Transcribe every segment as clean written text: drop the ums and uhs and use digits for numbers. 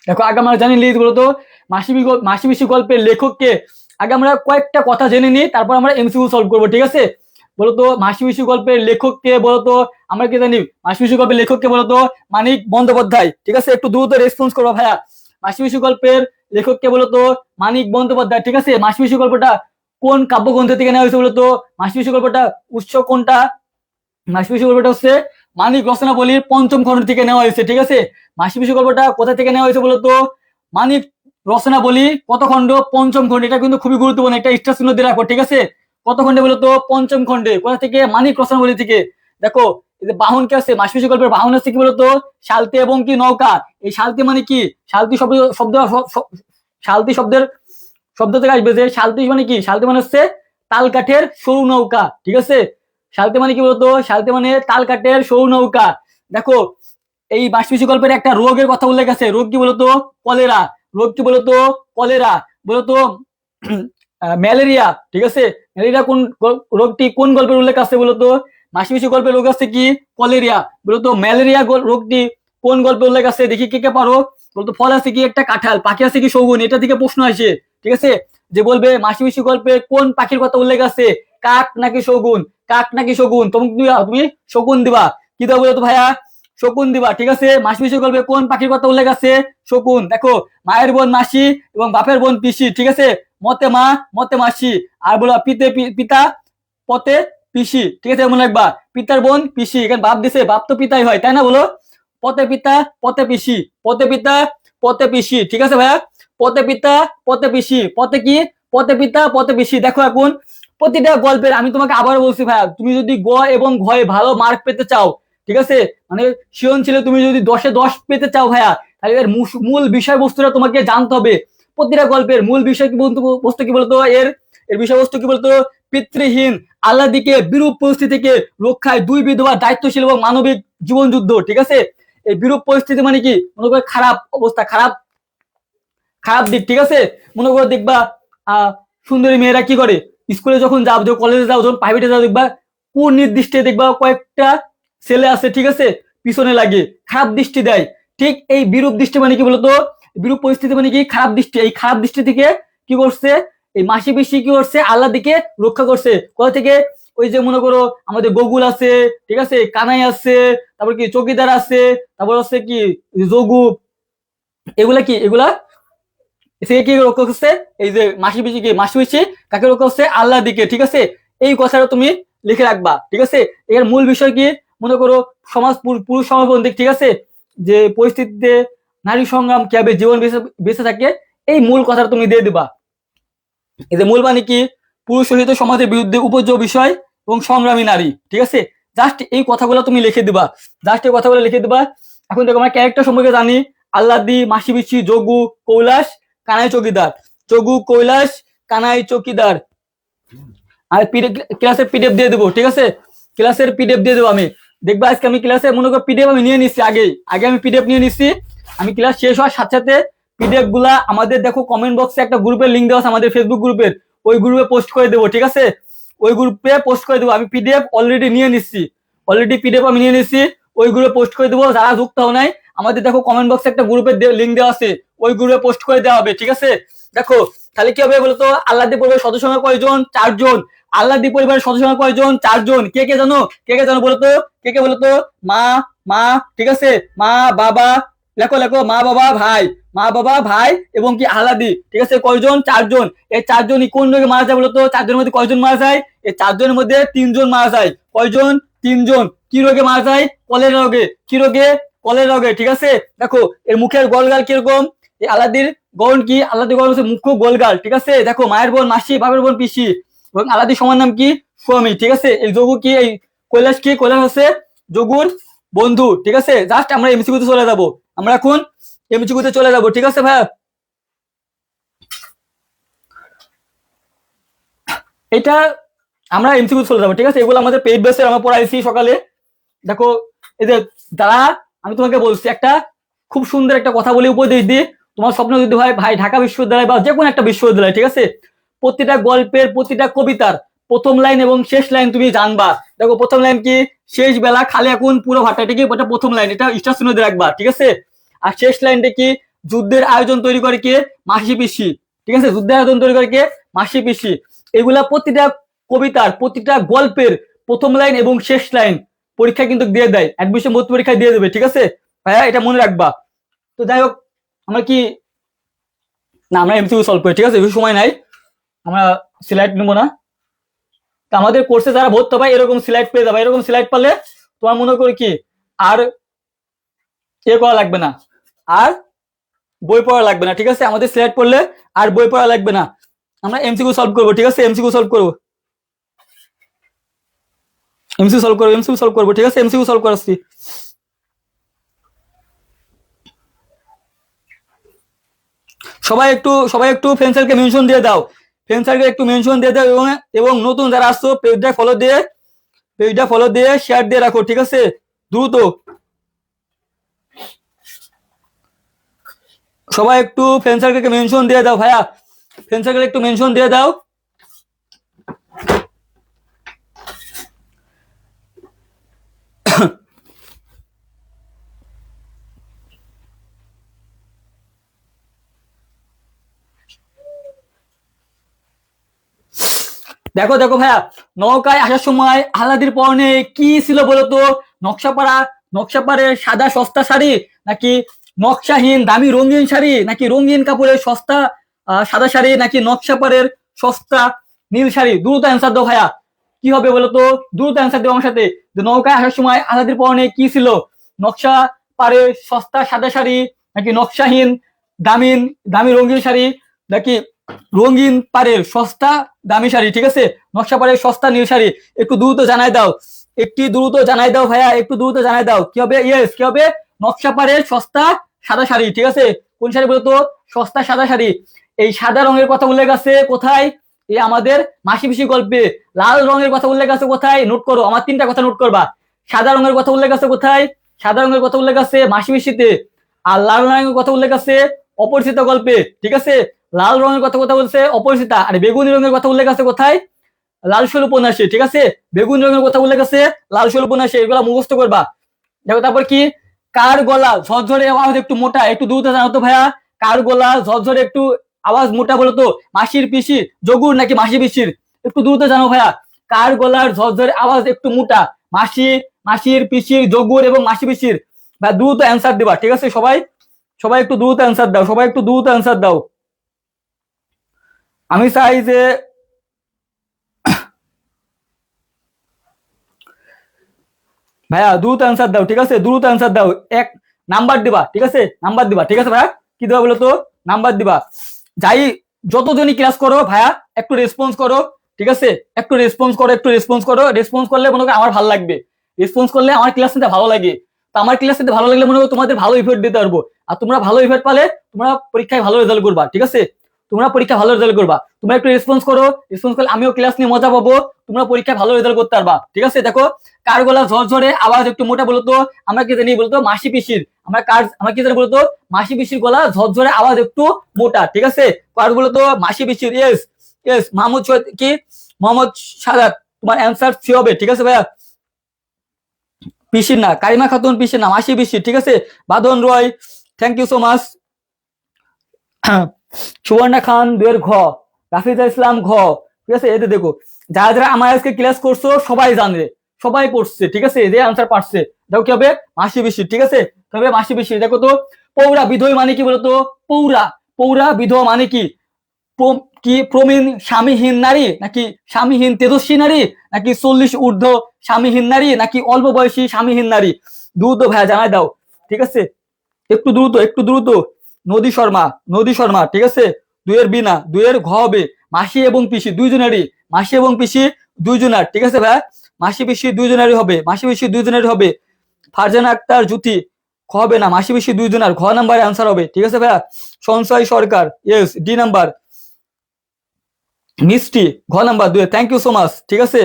দেখো আগে আমরা জানি বলতো মাসি পিসি গল্পের লেখককে। আগে আমরা কয়েকটা কথা জেনে নিই, তারপর আমরা এমসিকিউ সলভ করবো, ঠিক আছে? বলতো মাসি পিসি গল্পের লেখককে বলতো, আমরা কি জানি মাসি পিসি গল্পের লেখককে বলতো মানিক বন্দ্যোপাধ্যায়, ঠিক আছে? একটু দ্রুত রেসপন্স করবো ভাইয়া। মাসি পিসি গল্পের লেখককে বলতো মানিক বন্দ্যোপাধ্যায়, ঠিক আছে? মাসি পিসি গল্পটা কোন কাব্যগ্রন্থ থেকে নেওয়া হয়েছে বলতো? মাসি পিসি গল্পটা উৎস কোনটা? মাসি পিসি গল্পটা হচ্ছে মানিক রচনাবলীর পঞ্চম খণ্ড থেকে নেওয়া হয়েছে, ঠিক আছে? মাসি পিসি গল্পটা কোথা থেকে নেওয়া হয়েছে বলতো? মানিক রচনাবলী কত খণ্ড? পঞ্চম খণ্ড। এটা কিন্তু খুবই গুরুত্বপূর্ণ, একটা স্টার চিহ্ন দিয়ে রাখো, ঠিক আছে? কত খণ্ডে বলতো? পঞ্চম খণ্ডে। কোথা থেকে? মানিক রচনাবলী থেকে। দেখো এই যে বাহন কে আছে, মাসি পিসি গল্পের বাহন আছে কি বলতো? সালতি এবং কি নৌকা। এই সালতি মানে কি? সালতি শব্দ শব্দ সালতি শব্দের শব্দ থেকে আসবে যে সালতি মানে কি? সালতি মানে হচ্ছে তাল কাঠের সরু নৌকা, ঠিক আছে? সালতে মানে কি বলতো? সালতে মানে তাল কাঠের সরু নৌকা। দেখো এই মাসপিসি গল্পের একটা রোগের কথা উল্লেখ আছে। রোগ কি বলতো? কলেরা। রোগ কি বলতো? কলেরা। বলতো ম্যালেরিয়া, ঠিক আছে? ম্যালেরিয়া কোন রোগটি কোন গল্পের উল্লেখ আছে বলতো? মাসপিসি গল্পের রোগ আছে কি? কলেরিয়া। বলতো ম্যালেরিয়া রোগটি কোন গল্পে উল্লেখ আছে? দেখি কে কে পারো। বলতো ফল আছে কি? একটা কাঁঠাল। পাখি আছে কি? শগুন। এটা থেকে প্রশ্ন আসে, ঠিক আছে? যে বলবে মাসপিসি গল্পে কোন পাখির কথা উল্লেখ আছে? কাক নাকি শগুন? কাক নাকি শগুন? তুমি শকুন দিবা। কি দেবো বলতো ভাইয়া? শকুন দিবা, ঠিক আছে? মাসপিসি গল্পে কোন পাখির কথা উল্লেখ আছে? শকুন। দেখো মায়ের বোন মাসি এবং বাপের বোন পিসি, ঠিক আছে? মতে মা মতে মাসি। আর বলো পিতা পতে পিসি, ঠিক আছে? মনে রাখবা পিতার বোন পিসি। এখানে বাপ দিছে, বাপ তো পিতাই হয়, তাই না? বলো পতে পিতা পতে পিসি, পতে পিতা পতে পিসি, ঠিক আছে ভাইয়া? পতে পিতা পতে পিসি। পতে কি? পতে পিতা পতে পিসি। দেখো এখন প্রতিটা গল্পের আমি তোমাকে আবার বলছি ভাইয়া, তুমি যদি গ এবং ঘয়ে ভালো মার্ক পেতে চাও, ঠিক আছে, মানে সৃজনশীলে তুমি যদি 10-এ 10 পেতে চাও ভাইয়া, তাহলে এর মূল বিষয়বস্তুটা তোমাকে জানতে হবে। প্রতিটা গল্পের মূল বিষয় কি বস্তু কি বলতো? এর এর বিষয়বস্তু কি বলতো? পিতৃহীন আল্লাদিকে বিরূপ পরিস্থিতি থেকে রক্ষায় দুই বিধবা দায়িত্বশীল এবং মানবিক জীবন যুদ্ধ, ঠিক আছে? এই বিরূপ পরিস্থিতি মানে কি? মনে করো খারাপ অবস্থা, খারাপ খারাপ দিক, ঠিক আছে? মনে করো দেখবা সুন্দরী মেয়েরা কি করে? স্কুলে যখন যাও, কলেজে যাও, যখন প্রাইভেটে যাও, দেখবা কোন নির্দিষ্টে দেখবা কয়েকটা ছেলে আছে, ঠিক আছে, পিছনে লাগে খারাপ দৃষ্টি দেয়। ঠিক এই বিরূপ দৃষ্টি মানে কি বলতো? বিরূপ পরিস্থিতি মানে কি? খারাপ দৃষ্টি। এই খারাপ দৃষ্টি থেকে কি করছে এই মাসি পিসি? কি করছে? আল্লাহ দিকে রক্ষা করছে। কোথা থেকে? ওই যে মনে করো আমাদের গোকুল আছে, ঠিক আছে, কানাই আছে, তারপর কি চকিদার আছে, তারপর হচ্ছে কি যোগু। এগুলা কি? এগুলা সে কি রক্ষা করছে? এই যে মাসি পিসি, কি মাসি পিসি কাকে রক্ষা করছে? আল্লাহ দিকে, ঠিক আছে? এই কথাটা তুমি লিখে রাখবা, ঠিক আছে? এর মূল বিষয় কি? মনে করো সমাজ পুরুষ সমাজবন্দিক, ঠিক আছে, যে পরিস্থিতিতে নারী সংগ্রাম কিভাবে জীবন বেঁচে থাকে, এই মূল কথাটা তুমি দিয়ে দিবা। এই যে মূল মানে কি? পুরুষ সহিত সমাজের বিরুদ্ধে উপযোগ বিষয় এবং সংগ্রামী নারী, ঠিক আছে? জাস্ট এই কথাগুলো তুমি লিখে দিবা, জাস্ট এই কথাগুলো লিখে দিবা। এখন দেখো আমরা ক্যারেক্টার সম্পর্কে জানি। আল্লাদি, মাসি পিসি, যোগু, কৈলাস, কানাই চকিদার। যোগু, কৈলাস, কানাই চকিদার। আর ক্লাসের পিডিএফ দিয়ে দেবো, ঠিক আছে? ক্লাসের পিডিএফ দিয়ে দেবো আমি। দেখবা আজকে আমি ক্লাসে মনে করো পিডিএফ আমি নিয়ে নিচ্ছি, আগে আমি পিডিএফ নিয়ে নিচ্ছি। আমি ক্লাস শেষ হওয়ার সাথে সাথে পিডিএফ গুলা আমাদের দেখো কমেন্ট বক্সে একটা গ্রুপের লিঙ্ক দেওয়া আছে, আমাদের ফেসবুক গ্রুপের। ওই গ্রুপে পোস্ট করে দেবো, ঠিক আছে? ওই গ্রুপে পোস্ট করে দেবো। আমি পিডিএফ অলরেডি নিয়ে নিচ্ছি, অলরেডি পিডিএফ আমি নিয়ে নিচ্ছি। ওই গ্রুপে পোস্ট করে দেবো। যারা যুক্ত হও নাই, আমাদের দেখো কমেন্ট বক্সে একটা গ্রুপের লিঙ্ক দেওয়া আছে, ওই গ্রুপে পোস্ট করে দেওয়া হবে, ঠিক আছে? দেখো তাহলে কি হবে বলতো? আল্লাহদি পরিবারের সদস্য সংখ্যা কয়জন? 4 জন। আল্লাহদি পরিবারের সদস্য সংখ্যা কয়জন? 4 জন। কে কে জানো? কে কে জানো বলতো? কে কে বলতো? মা, মা, ঠিক আছে, মা বাবা, লেখো লেখো, মা বাবা ভাই, মা বাবা ভাই এবং কি আহ্লাদি, ঠিক আছে? কয়জন? 4 জন। এই 4 জনই কোন রোগে মারা যায় বলতো? 4 জনের মধ্যে কয়জন মারা যায়? এই 4 জনের মধ্যে 3 জন মারা যায়। কয়জন? 3 জন। কি রোগে মারা যায়? কলেরা রোগে। কি রোগে? কলেরা রোগে, ঠিক আছে? দেখো এর মুখের গোলগাল কিরকম? এই আলাদির গড়ন কি? আলাদির গড়ন হচ্ছে মুখ্য গোলগাল, ঠিক আছে? দেখো মায়ের বোন মাসি, বাপের বোন পিসি, এবং আলাদির সমান নাম কি? স্বামী, ঠিক আছে? এই যোগু কি? এই কৈলাস কি? কৈলাস হচ্ছে যোগুর বন্ধু, ঠিক আছে? জাস্ট আমরা এমসিকিউতে চলে যাব। আমরা এখন এমসিকিউতে চলে যাব, ঠিক আছে ভাইয়া? এটা আমরা এমসিকিউ চলে যাবো, ঠিক আছে? এগুলো আমাদের পেইড বেসে আমরা পড়াইছি সকালে। দেখো এই যে যারা, আমি তোমাকে বলছি একটা খুব সুন্দর একটা কথা বলে উপদেশ দিই। তোমার স্বপ্ন যদি হয় ভাই ঢাকা বিশ্ববিদ্যালয় বা যে কোনো একটা বিশ্ববিদ্যালয়, ঠিক আছে, প্রতিটা গল্পের প্রতিটা কবিতার প্রথম লাইন এবং শেষ লাইন তুমি জানবা। দেখো প্রথম লাইন কি? শেষ বেলা খালি এখন পুরো ভাটা, এটা কি? এটা প্রথম লাইন, এটা স্টার চিহ্ন দিয়ে রাখবা, ঠিক আছে? আর শেষ লাইনটা কি? যুদ্ধের আয়োজন তৈরি করে কে? মাসি পিসি। ঠিক আছে, যুদ্ধের আয়োজন তৈরি করে কে? মাসি পিসি। এগুলা প্রতিটা কবিতার প্রতিটা গল্পের প্রথম লাইন এবং শেষ লাইন পরীক্ষা কিন্তু দিয়ে দেয়, অ্যাডমিশন ভর্তি পরীক্ষায় দিয়ে দেবে। ঠিক আছে ভাইয়া, এটা মনে রাখবা। তো যাই হোক, আমরা কি না আমরা এমসিকিউ সলভ করি, ঠিক আছে, বেশি সময় নাই, আমরা স্লাইড নেবো না। তো আমাদের কোর্সে যারা ভর্তি হবে এরকম স্লাইড পেয়ে যাবে। এরকম স্লাইড পারলে তোমার মনে করি কি আর করা লাগবে না, আর বই পড়া লাগবে না। ঠিক আছে, আমাদের স্লাইড পড়লে আর বই পড়া লাগবে না, আমরা এমসিকিউ সলভ করবো। ঠিক আছে, এমসিকিউ সলভ করবো, এমসিকিউ সলভ করবো, এমসিকিউ সলভ করবো। ঠিক আছে, এমসিকিউ সলভ করাচ্ছি। সবাই একটু ফ্রেন্ডসারকে মেনশন দিয়ে দাও, ফ্রেন্ডসারকে একটু মেনশন দিয়ে দাও, এবং নতুন যারা আসছো পেজটা ফলো দিয়ে শেয়ার দিয়ে রাখো। ঠিক আছে, দ্রুত সবাই একটু ফ্রেন্ডসারকে মেনশন দিয়ে দাও ভাইয়া, ফ্রেন্ডসারকে একটু মেনশন দিয়ে দাও। দেখো দেখো ভাইয়া, নৌকায় আসার সময় আহলাদির পরনে কি ছিল বলতো? নকশাপাড়ের সাদা সস্তা শাড়ি, নাকি নকশাহীন দামি রঙিন শাড়ি, নাকি রঙিন কাপড়ের সস্তা সাদা শাড়ি, নাকি নকশাপাড়ের সস্তা নীল শাড়ি? দ্রুত অ্যান্সার দাও ভাইয়া, কি হবে বলতো? দ্রুত অ্যান্সার দেবো আমার সাথে। যে নৌকায় আসার সময় আহলাদির পরনে কি ছিল? নকশা পাড়ের সস্তা সাদা শাড়ি, নাকি নকশাহীন দামি রঙিন শাড়ি, নাকি রঙিন পাড়ের সস্তা দামি শাড়ি? ঠিক আছে, নকশা পাড়ের সস্তা নীল শাড়ি। একটু দ্রুত জানাই দাও, একটু দ্রুত জানাই দাও ভাইয়া, একটু দ্রুত জানাই দাও কি হবে? ইয়েস, কি হবে? নকশা পাড়ের সস্তা সাদা শাড়ি। ঠিক আছে, কোন শাড়ি বলতো? সস্তা সাদা শাড়ি। এই সাদা রঙের কথা উল্লেখ আছে কোথায়? এই আমাদের মাসি পিসি গল্পে। লাল রঙের কথা উল্লেখ আছে কোথায়? নোট করো, আমার তিনটা কথা নোট করবা। সাদা রঙের কথা উল্লেখ আছে কোথায়? সাদা রঙের কথা উল্লেখ আছে মাসি পিসিতে। আর লাল রঙের কথা উল্লেখ আছে অপরিচিত গল্পে। ঠিক আছে, লাল রঙের কথা বলছে অপরিচিতা, আর বেগুনি রঙের কথা উল্লেখ আছে কোথায়? লাল শৈল উপন্যাসে। ঠিক আছে, বেগুনি রঙের কথা উল্লেখ আছে লাল শৈল উপন্যাসে, এগুলা মুখস্থ করবা। দেখো তারপর কি, কার গলা ঝরঝরে আওয়াজ একটু মোটা? একটু দ্রুত জানো তো ভাইয়া, কার গলা ঝরঝরে একটু আওয়াজ মোটা বলো তো? মাসির পিসির জগুর নাকি মাসি পিসির? একটু দ্রুত জানো ভাইয়া, কার গলার ঝরঝরে আওয়াজ একটু মোটা? মাসির পিসির জগুর এবং মাসি পিসির? ভাই দ্রুত অ্যান্সার দিবা। ঠিক আছে, সবাই একটু দ্রুত অ্যান্সার দাও, সবাই একটু দ্রুত অ্যান্সার দাও। আমি চাই যে ভাইয়া দ্রুত অ্যান্সার দাও। ঠিক আছে, দ্রুত অ্যান্সার দাও, এক নাম্বার দিবা। ঠিক আছে, নাম্বার দিবা। ঠিক আছে ভাইয়া, কি দেবা বলো তো? নাম্বার দিবা। যাই যতজনই ক্লাস করো ভাইয়া, একটু রেসপন্স করো। ঠিক আছে, একটু রেসপন্স করো, একটু রেসপন্স করো। রেসপন্স করলে মনে করো আমার ভালো লাগবে, রেসপন্স করলে আমার ক্লাস নিতে ভালো লাগে। তো আমার ক্লাস নিতে ভালো লাগলে মনে করো তোমাদের ভালো ইফেক্ট দিতে পারবো। আর তোমরা ভালো ইফেক্ট পালে তোমরা পরীক্ষায় ভালো রেজাল্ট করবা। ঠিক আছে, তোমরা পরীক্ষা ভালো রেজাল্ট করবা, তোমরা একটু রেসপন্স করো। রেসপন্স করলে আমিও ক্লাস নিয়ে মজা পাবো, তোমরা পরীক্ষায় ভালো রেজাল্ট করতে পারবা। ঠিক আছে, দেখো, কার গলা ঝরঝরে আওয়াজ একটু মোটা বলতো? আমরা কি জানি বলতো? মাসি পিসির। আমরা কি জানি বলতো? মাসি পিসির গলা ঝরঝরে আওয়াজ একটু মোটা। ঠিক আছে, কার বলতো? মাসি পিসির। ইয়েস ইয়েস, মোহাম্মদ সাদাত, তোমার অ্যান্সার সি হবে। ঠিক আছে ভাইয়া, পিসির না, কারিমা খাতুন পিসির না, মাসি পিসির। ঠিক আছে, Badan Roy, thank you so much. Suborna Khan 2 ঘ, রাফিজা ইসলাম ঘ। ঠিক আছে, এতে দেখো, যারা যারা আমার আজকে ক্লাস করছো সবাই জানে, সবাই পড়ছে। ঠিক আছে, যে আনসার পারছে। দেখো কি হবে? মাসি পিসি। ঠিক আছে, তবে মাসি পিসি। দেখো তো, পৌরা বিধবা মানে কি বলতো? পৌরা বিধবা মানে কি? কি প্রবীণ স্বামীহীন নারী, নাকি স্বামীহীন তেজস্বী নারী, নাকি 40 ঊর্ধ্ব স্বামীহীন নারী, নাকি অল্প বয়সী স্বামীহীন নারী? দ্রুত ভাইয়া জানাই দাও। ঠিক আছে, একটু দ্রুত, একটু দ্রুত। নদী শর্মা। ঠিক আছে, 2 এর বিনা, 2 এর ঘ হবে। মাসি এবং পিসি দুইজনেরই, মাসি এবং পিসি দুইজনার। ঠিক আছে ভাইয়া, মাসি পিসি দুইজনেরই হবে, মাসি পিসি দুইজনেরই হবে। ফারজানা আক্তার জ্যোতি, খ হবে না, মাসি পিসি দুইজনার, ঘ নাম্বারে আনসার হবে। ঠিক আছে ভাইয়া, সঞ্চয় সরকার, ইয়েস, ডি নাম্বার। মিষ্টি, ঘ number 2, thank you so much. ঠিক আছে,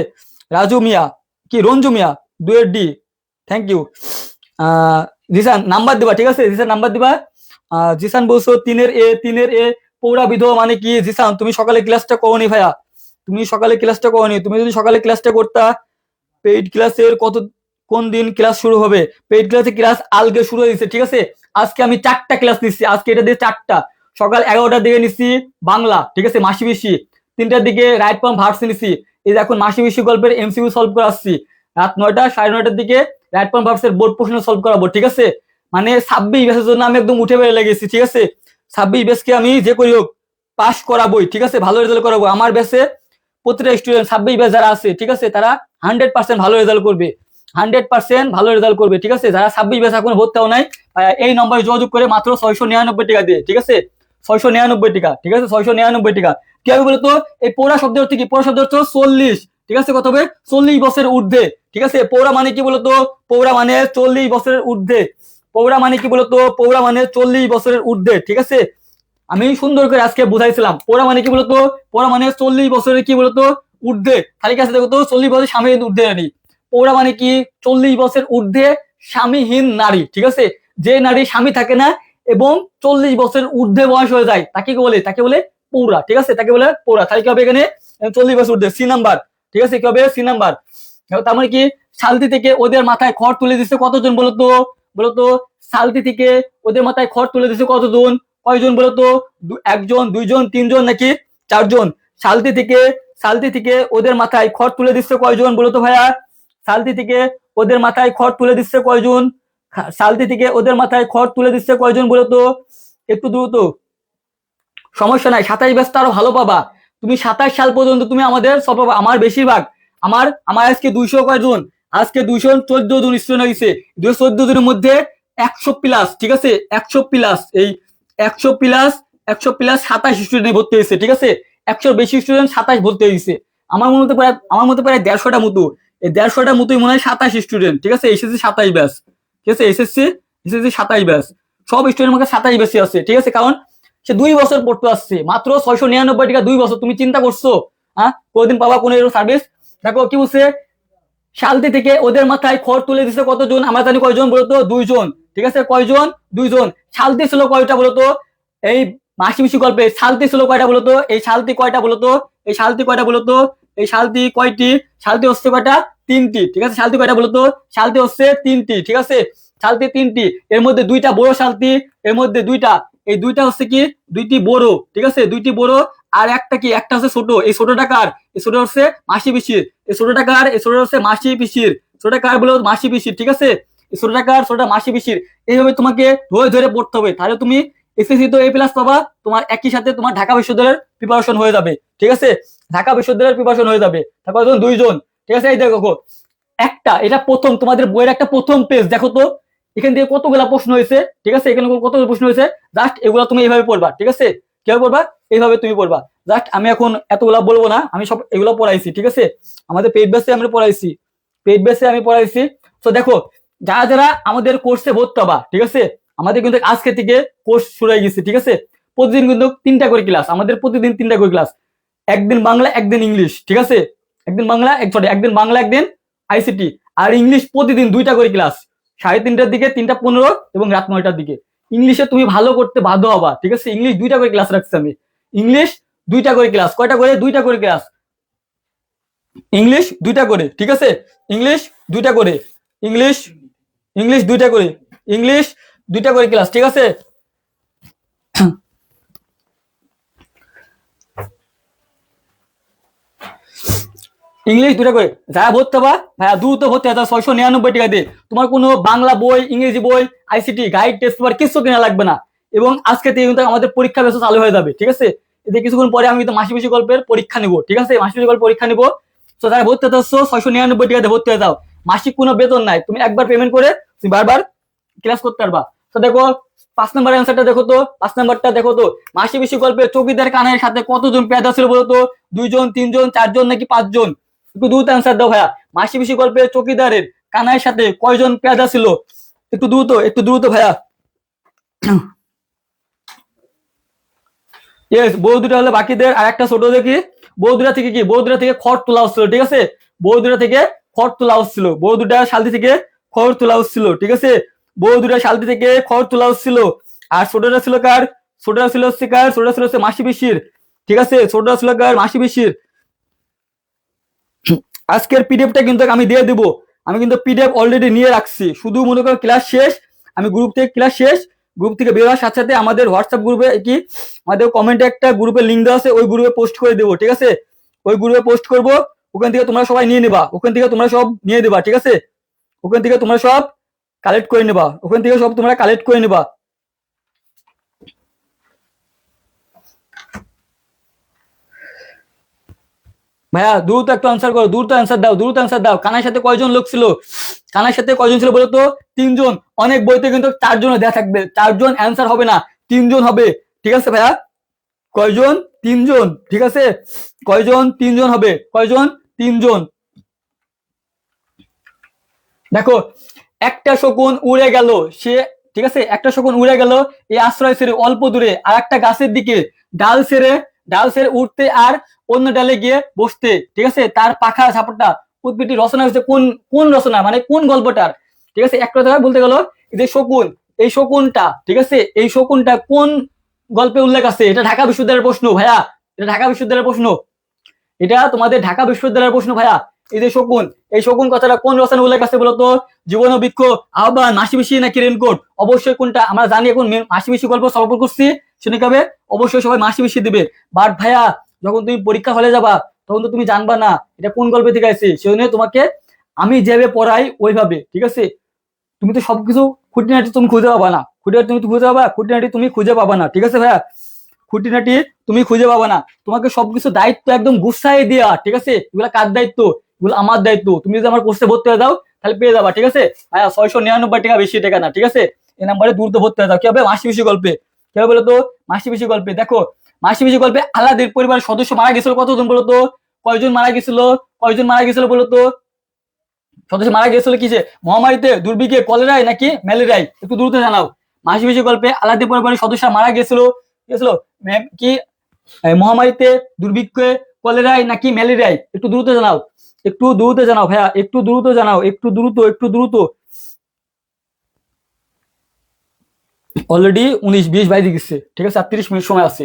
রাজু মিয়া, কি রঞ্জু মিয়া, 2 এর D, thank you. Jisan number দিবা। ঠিক আছে, জিসান নাম্বার দিবা। জিসান বলছো 3 এর এ। পৌরা বিধবা মানে কি? জিসান তুমি সকালে ক্লাসটা করোনি ভাইয়া, তুমি সকালে ক্লাসটা করোনি। তুমি যদি সকালে ক্লাসটা করতা, পেইড ক্লাসের কোন দিন ক্লাস শুরু হবে? পেইড ক্লাসে ক্লাস আজকে শুরু হয়েছে, ঠিক আছে। আজকে আমি 4টা ক্লাস নিচ্ছি, আজকে এটা দিয়ে 4টা। সকাল 11টার দিকে নিচ্ছি বাংলা, ঠিক আছে, মাসি পিসি। 3টার দিকে রাইট ফ্রম ভার্বস নিচ্ছি। এই যে এখন মাসি পিসি গল্পের এমসিকিউ সলভ করে আসছি। রাত 9টা 9:30টার দিকে রাইট ফ্রম ভার্বস এর বোর্ড প্রশ্ন সলভ করাবো, ঠিক আছে। মানে 26 ব্যাচের জন্য আমি একদম উঠে বেড়ে লেগেছি, ঠিক আছে। 26 ব্যাচকে আমি যে করি হোক পাস করাবোই, ঠিক আছে, ভালো রেজাল্ট করাবো। আমার ব্যাচে প্রতিটা স্টুডেন্ট 26 ব্যাচ যারা আছে, ঠিক আছে, তারা 100% ভালো রেজাল্ট করবে, 100% ভালো রেজাল্ট করবে, ঠিক আছে। যারা 26 ব্যাচ এখন ভর্তি হও নাই, এই নম্বরে যোগাযোগ করে মাত্র 699 টাকা দিয়ে, ঠিক আছে, 699 টাকা, ঠিক আছে, 699 টাকা। কি হবে বলতো? এই পৌরা শব্দ অর্থ কি? পৌরা শব্দ অর্থ 40, ঠিক আছে, কত হবে? 40 বছরের ঊর্ধ্বে, ঠিক আছে। পৌরা মানে কি বলতো? পৌরা মানে 40 বছরের ঊর্ধ্বে। পৌরা মানে কি বলতো? পৌরা মানে 40 বছরের ঊর্ধ্বে, ঠিক আছে। আমি সুন্দর করে আজকে বুঝাইছিলাম পৌরা মানে কি বলতো? পৌরা মানে 40 বছরের কি বলতো? ঊর্ধ্বে। খালি কাছে দেখো তো 40 বছর স্বামীহীন ঊর্ধ্বে নারী। পৌরা মানে কি? 40 বছর ঊর্ধ্বে স্বামীহীন নারী, ঠিক আছে। যে নারী স্বামী থাকে না এবং 40 বছর ঊর্ধ্বে বয়স হয়ে যায় তাকে কি বলে? তাকে বলে পৌরা, ঠিক আছে, তাকে বলে পৌরা। তাই কি হবে এখানে? 40 বছর ঊর্ধ্বে, সি নাম্বার, ঠিক আছে, কি হবে? C number. তার মানে কি? সালতি থেকে ওদের মাথায় খড় তুলে দিচ্ছে কতজন বলতো? বলতো সালতি থেকে ওদের মাথায় খড় তুলে দিচ্ছে কতজন? কয়জন বলতো? একজন, দুইজন, তিনজন নাকি চারজন? সালতি থেকে ওদের মাথায় খড় তুলে দিচ্ছে কয়জন বলতো ভাইয়া? সালতি থেকে ওদের মাথায় খড় তুলে দিচ্ছে কয়জন? সালতি থেকে ওদের মাথায় খড় তুলে দিচ্ছে কয়জন বলতো? একটু দ্রুত, সমস্যা নাই, 27 ব্যাচটা আরো ভালো পাবা। তুমি 27 সাল পর্যন্ত তুমি আমাদের সব পাবা। আমার বেশিরভাগ আমার আমার আজকে 200 কয়জন? আজকে 214 জন স্টুডেন্ট হয়েছে। 214 জনের মধ্যে 100 প্লাস, ঠিক আছে, 100 প্লাস, এই 100 প্লাস 27 স্টুডেন্ট ভর্তি হয়েছে, ঠিক আছে। 100 বেশি স্টুডেন্ট 27 ভর্তি হয়েছে। আমার মতে প্রায় 150টা মতো, এই 150টা মতোই মনে হয় 27 স্টুডেন্ট, ঠিক আছে। এসএসসি 27 ব্যাচ, ঠিক আছে, এসএসসি 27 ব্যাচ। সব স্টুডেন্ট আমাকে 27 বেশি আছে, ঠিক আছে। কারণ সে 2 বছর পড়তে আসছে, মাত্র 699 টাকা 2 বছর। তুমি চিন্তা করছো হ্যাঁ কোনদিন পাবা কোন এরকম সার্ভিস? দেখো কি বলছে, সালতি থেকে ওদের মাথায় খড় তুলে দিছে কতজন? আমরা জানি কয়জন বলতো? 2 জন, ঠিক আছে, কয়জন? 2 জন। সালতি ছিল কয়টা বলতো? এই মাসি মিশি গল্পে সালতি ছিল কয়টা বলতো? এই সালতি কয়টা বলতো? এই সালতি কয়টা বলতো? এই সালতি কয়টি? সালতি হচ্ছে কয়টা? 3টি, ঠিক আছে। সালতি কয়টা বলতো? সালতি হচ্ছে 3টি, ঠিক আছে, সালতি 3টি। এর মধ্যে 2টা বড় সালতি, এর মধ্যে 2টা, এই 2টা হচ্ছে কি? 2টি বড়, ঠিক আছে, 2টি বড়। আর একটা কি? একটা হচ্ছে ছোট। এই ছোটটা কার? এই ছোট হচ্ছে মাসি পিসির। এই ছোটটা কার? এই ছোট হচ্ছে মাসি পিসির। ছোটটা কার বলো? মাসি পিসির, ঠিক আছে। এই ছোটটা কার? ছোটটা মাসি পিসির। এইভাবে তোমাকে ধরে ধরে পড়তে হবে, তাহলে তুমি এসএসসি তো A+ পাবা। তোমার একই সাথে তোমার ঢাকা বিশ্ববিদ্যালয়ের প্রিপারেশন হয়ে যাবে, ঠিক আছে, ঢাকা বিশ্ববিদ্যালয়ের প্রিপারেশন হয়ে যাবে। তারপর 2 জন, ঠিক আছে। এই দেখো একটা, এটা প্রথম তোমাদের বইয়ের একটা প্রথম পেজ, দেখো তো এখান থেকে কতগুলা প্রশ্ন হয়েছে, ঠিক আছে, এখানে কতগুলো প্রশ্ন হয়েছে। জাস্ট এগুলা তুমি এইভাবে পড়বা, ঠিক আছে, কিভাবে পড়বা? এইভাবে তুমি পড়বা। জাস্ট আমি এখন এতগুলা বলবো না, আমি সব এগুলো পড়াইছি, ঠিক আছে। আমাদের পেইড ব্যাচে আমরা পড়াইছি, পেইড ব্যাচে আমি পড়াইছি। তো দেখো যারা যারা আমাদের কোর্সে ভর্তি হবা, ঠিক আছে, আমাদের কিন্তু আজকে থেকে কোর্স শুরু হয়ে গেছে, ঠিক আছে। প্রতিদিন কিন্তু 3টা করে ক্লাস, আমাদের প্রতিদিন 3টা করে ক্লাস। একদিন বাংলা, একদিন ইংলিশ, ঠিক আছে, একদিন বাংলা, একদিন বাংলা, একদিন আইসিটি। আর ইংলিশ প্রতিদিন 2টা করে ক্লাস, 3:30টার দিকে, 3:15 এবং রাত 9টার দিকে। ইংলিশে তুমি ভালো করতে বাধ্য হবা, ঠিক আছে। ইংলিশ 2টা করে ক্লাস রাখছি আমি। ইংলিশ 2টা করে ক্লাস, কয়টা করে? 2টা করে ক্লাস। ইংলিশ 2টা করে, ঠিক আছে, ইংলিশ 2টা করে, ইংলিশ 2টা করে, ইংলিশ 2টা করে ক্লাস, ঠিক আছে। ইংলিশ 2টা করে। যারা ভর্তি হবা ভাইয়া দ্রুত ভর্তি হতে 699 টাকা দিয়ে। তোমার কোনো বাংলা বই, ইংরেজি বই, আইসিটি গাইড, টেস্ট পেপার কিছু কেনা লাগবে না। এবং আজকে থেকে কিন্তু আমাদের পরীক্ষা বেশ চালু হয়ে যাবে, ঠিক আছে। এতে কিছুক্ষণ পরে আমি কিন্তু মাসি পিসি গল্পের পরীক্ষা নিব, ঠিক আছে, মাসি পিসি গল্প পরীক্ষা নিব। তো যারা ভর্তি হতে আসছো 699 টাকা দিয়ে ভর্তি হয়ে যাও। মাসিক কোনো বেতন নাই, তুমি একবার পেমেন্ট করে তুমি বারবার ক্লাস করতে পারবা। তো দেখো 5 নম্বর অ্যান্সারটা দেখো তো, 5 নম্বরটা দেখো তো, মাসি পিসি গল্পের চৌকিদার কানের সাথে কতজন পেয়াদা ছিল বলতো? 2 জন, 3 জন, 4 জন নাকি 5 জন? একটু দ্রুত অ্যান্সার দাও ভাইয়া। মাসি পিসি গল্পের চৌকিদারের কানাইয়ের সাথে কয়জন পেয়াদা ছিল? একটু দ্রুত ভাইয়া। ইয়েস, বৌদুটা হলো বাকিদের। আর একটা ছোট দেখি, বৌদুরা থেকে কি? বৌদুরা থেকে খড় তোলা হচ্ছিল, ঠিক আছে, বৌদুরা থেকে খড় তোলা হচ্ছিল, বৌদুটা শালতি থেকে খড় তোলা হচ্ছিল, ঠিক আছে, বৌদুটা শালতি থেকে খড় তোলা হচ্ছিল। আর ছোটটা ছিল কার? ছোটটা ছিল হচ্ছে কার? ছোটটা ছিল হচ্ছে মাসি পিসির, ঠিক আছে, ছোটটা ছিল কার? মাসি পিসির। আজকের পিডিএফটা কিন্তু আমি দিয়ে দিব, আমি কিন্তু পিডিএফ অলরেডি নিয়ে রাখছি, শুধু মনে করো ক্লাস শেষ, আমি গ্রুপ থেকে ক্লাস শেষ, গ্রুপ থেকে বের হওয়ার সাথে সাথে আমাদের হোয়াটসঅ্যাপ গ্রুপে কি আমাদের কমেন্টে একটা গ্রুপে লিঙ্ক দেওয়া আছে, ওই গ্রুপে পোস্ট করে দেবো, ঠিক আছে? ওই গ্রুপে পোস্ট করব, ওখান থেকে তোমরা সবাই নিয়ে নেবা, ওখান থেকে তোমরা সব নিয়ে দেবা, ঠিক আছে? ওখান থেকে তোমরা সব কালেক্ট করে নেবা, ওখান থেকে সব তোমরা কালেক্ট করে নেবা। ভাইয়া দ্রুত একটু আনসার করো, দ্রুত আনসার দাও, দ্রুত আনসার দাও। কানার সাথে কয়জন লোক ছিল? কানার সাথে কয়জন ছিল বলো তো? 3 জন। অনেক বইতে কিন্তু 4 জন দেয়া থাকবে, 4 জন অ্যান্সার হবে না, 3 জন হবে, ঠিক আছে ভাইয়া? কয়জন? 3 জন, ঠিক আছে? কয়জন? 3 জন হবে, কয়জন? 3 জন। দেখো, একটা শকুন উড়ে গেল, সে, ঠিক আছে, একটা শকুন উড়ে গেল এই আশ্রয় ছেড়ে অল্প দূরে আর একটা গাছের দিকে, ডাল ছেড়ে, ডাল ছেড়ে উঠতে আর অন্য ডালে গিয়ে বসতে, ঠিক আছে? তার পাখা ঝাপটা উদ্ভিদটি রচনা হয়েছে কোন, কোন রচনা মানে কোন গল্পটার, ঠিক আছে? এক কথা বলতে গেল যে শকুন, এই শকুনটা, ঠিক আছে, এই শকুনটা কোন গল্পে উল্লেখ আছে? এটা ঢাকা বিশ্ববিদ্যালয়ের প্রশ্ন ভাইয়া, এটা ঢাকা বিশ্ববিদ্যালয়ের প্রশ্ন, এটা তোমাদের ঢাকা বিশ্ববিদ্যালয়ের প্রশ্ন ভাইয়া। এই যে শকুন, এই শকুন কথাটা কোন রচনা উল্লেখ আছে বলতো? জীবন বৃক্ষ, আহ্বান, মাসি পিসি নাকি রেনকোট? অবশ্যই কোনটা? আমরা জানি এখন মাসি পিসি গল্প সলভ করছি, শুনে কবে অবশ্যই সবাই মাসি পিসি দিবে। বাট ভাইয়া যখন তুমি পরীক্ষা হলে যাবা তখন তো তুমি জানবা না এটা কোন গল্পে থেকে আসছে, সেজন্য তোমাকে আমি যেভাবে পড়াই ওইভাবে, ঠিক আছে? তুমি তো সবকিছু খুঁটিনাটি তুমি খুঁজে পাবা না, খুঁটিনাটি তুমি খুঁজে পাবা, খুঁটিনাটি তুমি খুঁজে পাবা না, ঠিক আছে ভাইয়া? খুঁটিনাটি তুমি খুঁজে পাবা না, তোমাকে সবকিছু দায়িত্ব একদম গুছাই দেওয়া, ঠিক আছে? এগুলা কার দায়িত্ব? এগুলো আমার দায়িত্ব। তুমি যদি আমার কোর্সে ভর্তি হয়ে যাও তাহলে পেয়ে যাবা, ঠিক আছে? 699 টাকা, বেশি টাকা না, ঠিক আছে? এই নাম্বারে দ্রুত ভর্তি হয়ে যাও। কি হবে? মাসি পিসি গল্পে। কি হবে বলো তো? মাসি পিসি গল্পে। দেখো, মাসি পিসি গল্পে আলাদের পরিবারের সদস্য মারা গেছিল কতজন বলো তো? কয়জন মারা গেছিল? কয়জন মারা গেছিল বলো তো? সদস্য মারা গেছিল কিসে? মহামারীতে, দুর্ভিক্ষে, কলেরায় নাকি ম্যালেরিয়ায়? একটু দ্রুত জানাও। মাসি পিসি গল্পে আলাদা পরিবারের সদস্য মারা গেছিল গেছিল কি মহামারীতে, দুর্ভিক্ষে, কলেরায় নাকি ম্যালেরিয়ায়? একটু দ্রুত জানাও, একটু দ্রুত জানাও ভাইয়া, একটু দ্রুত জানাও, একটু দ্রুত, একটু দ্রুত। অলরেডি 19-20 বাইরে গেছে, ঠিক আছে? 38 মিনিট সময় আছে।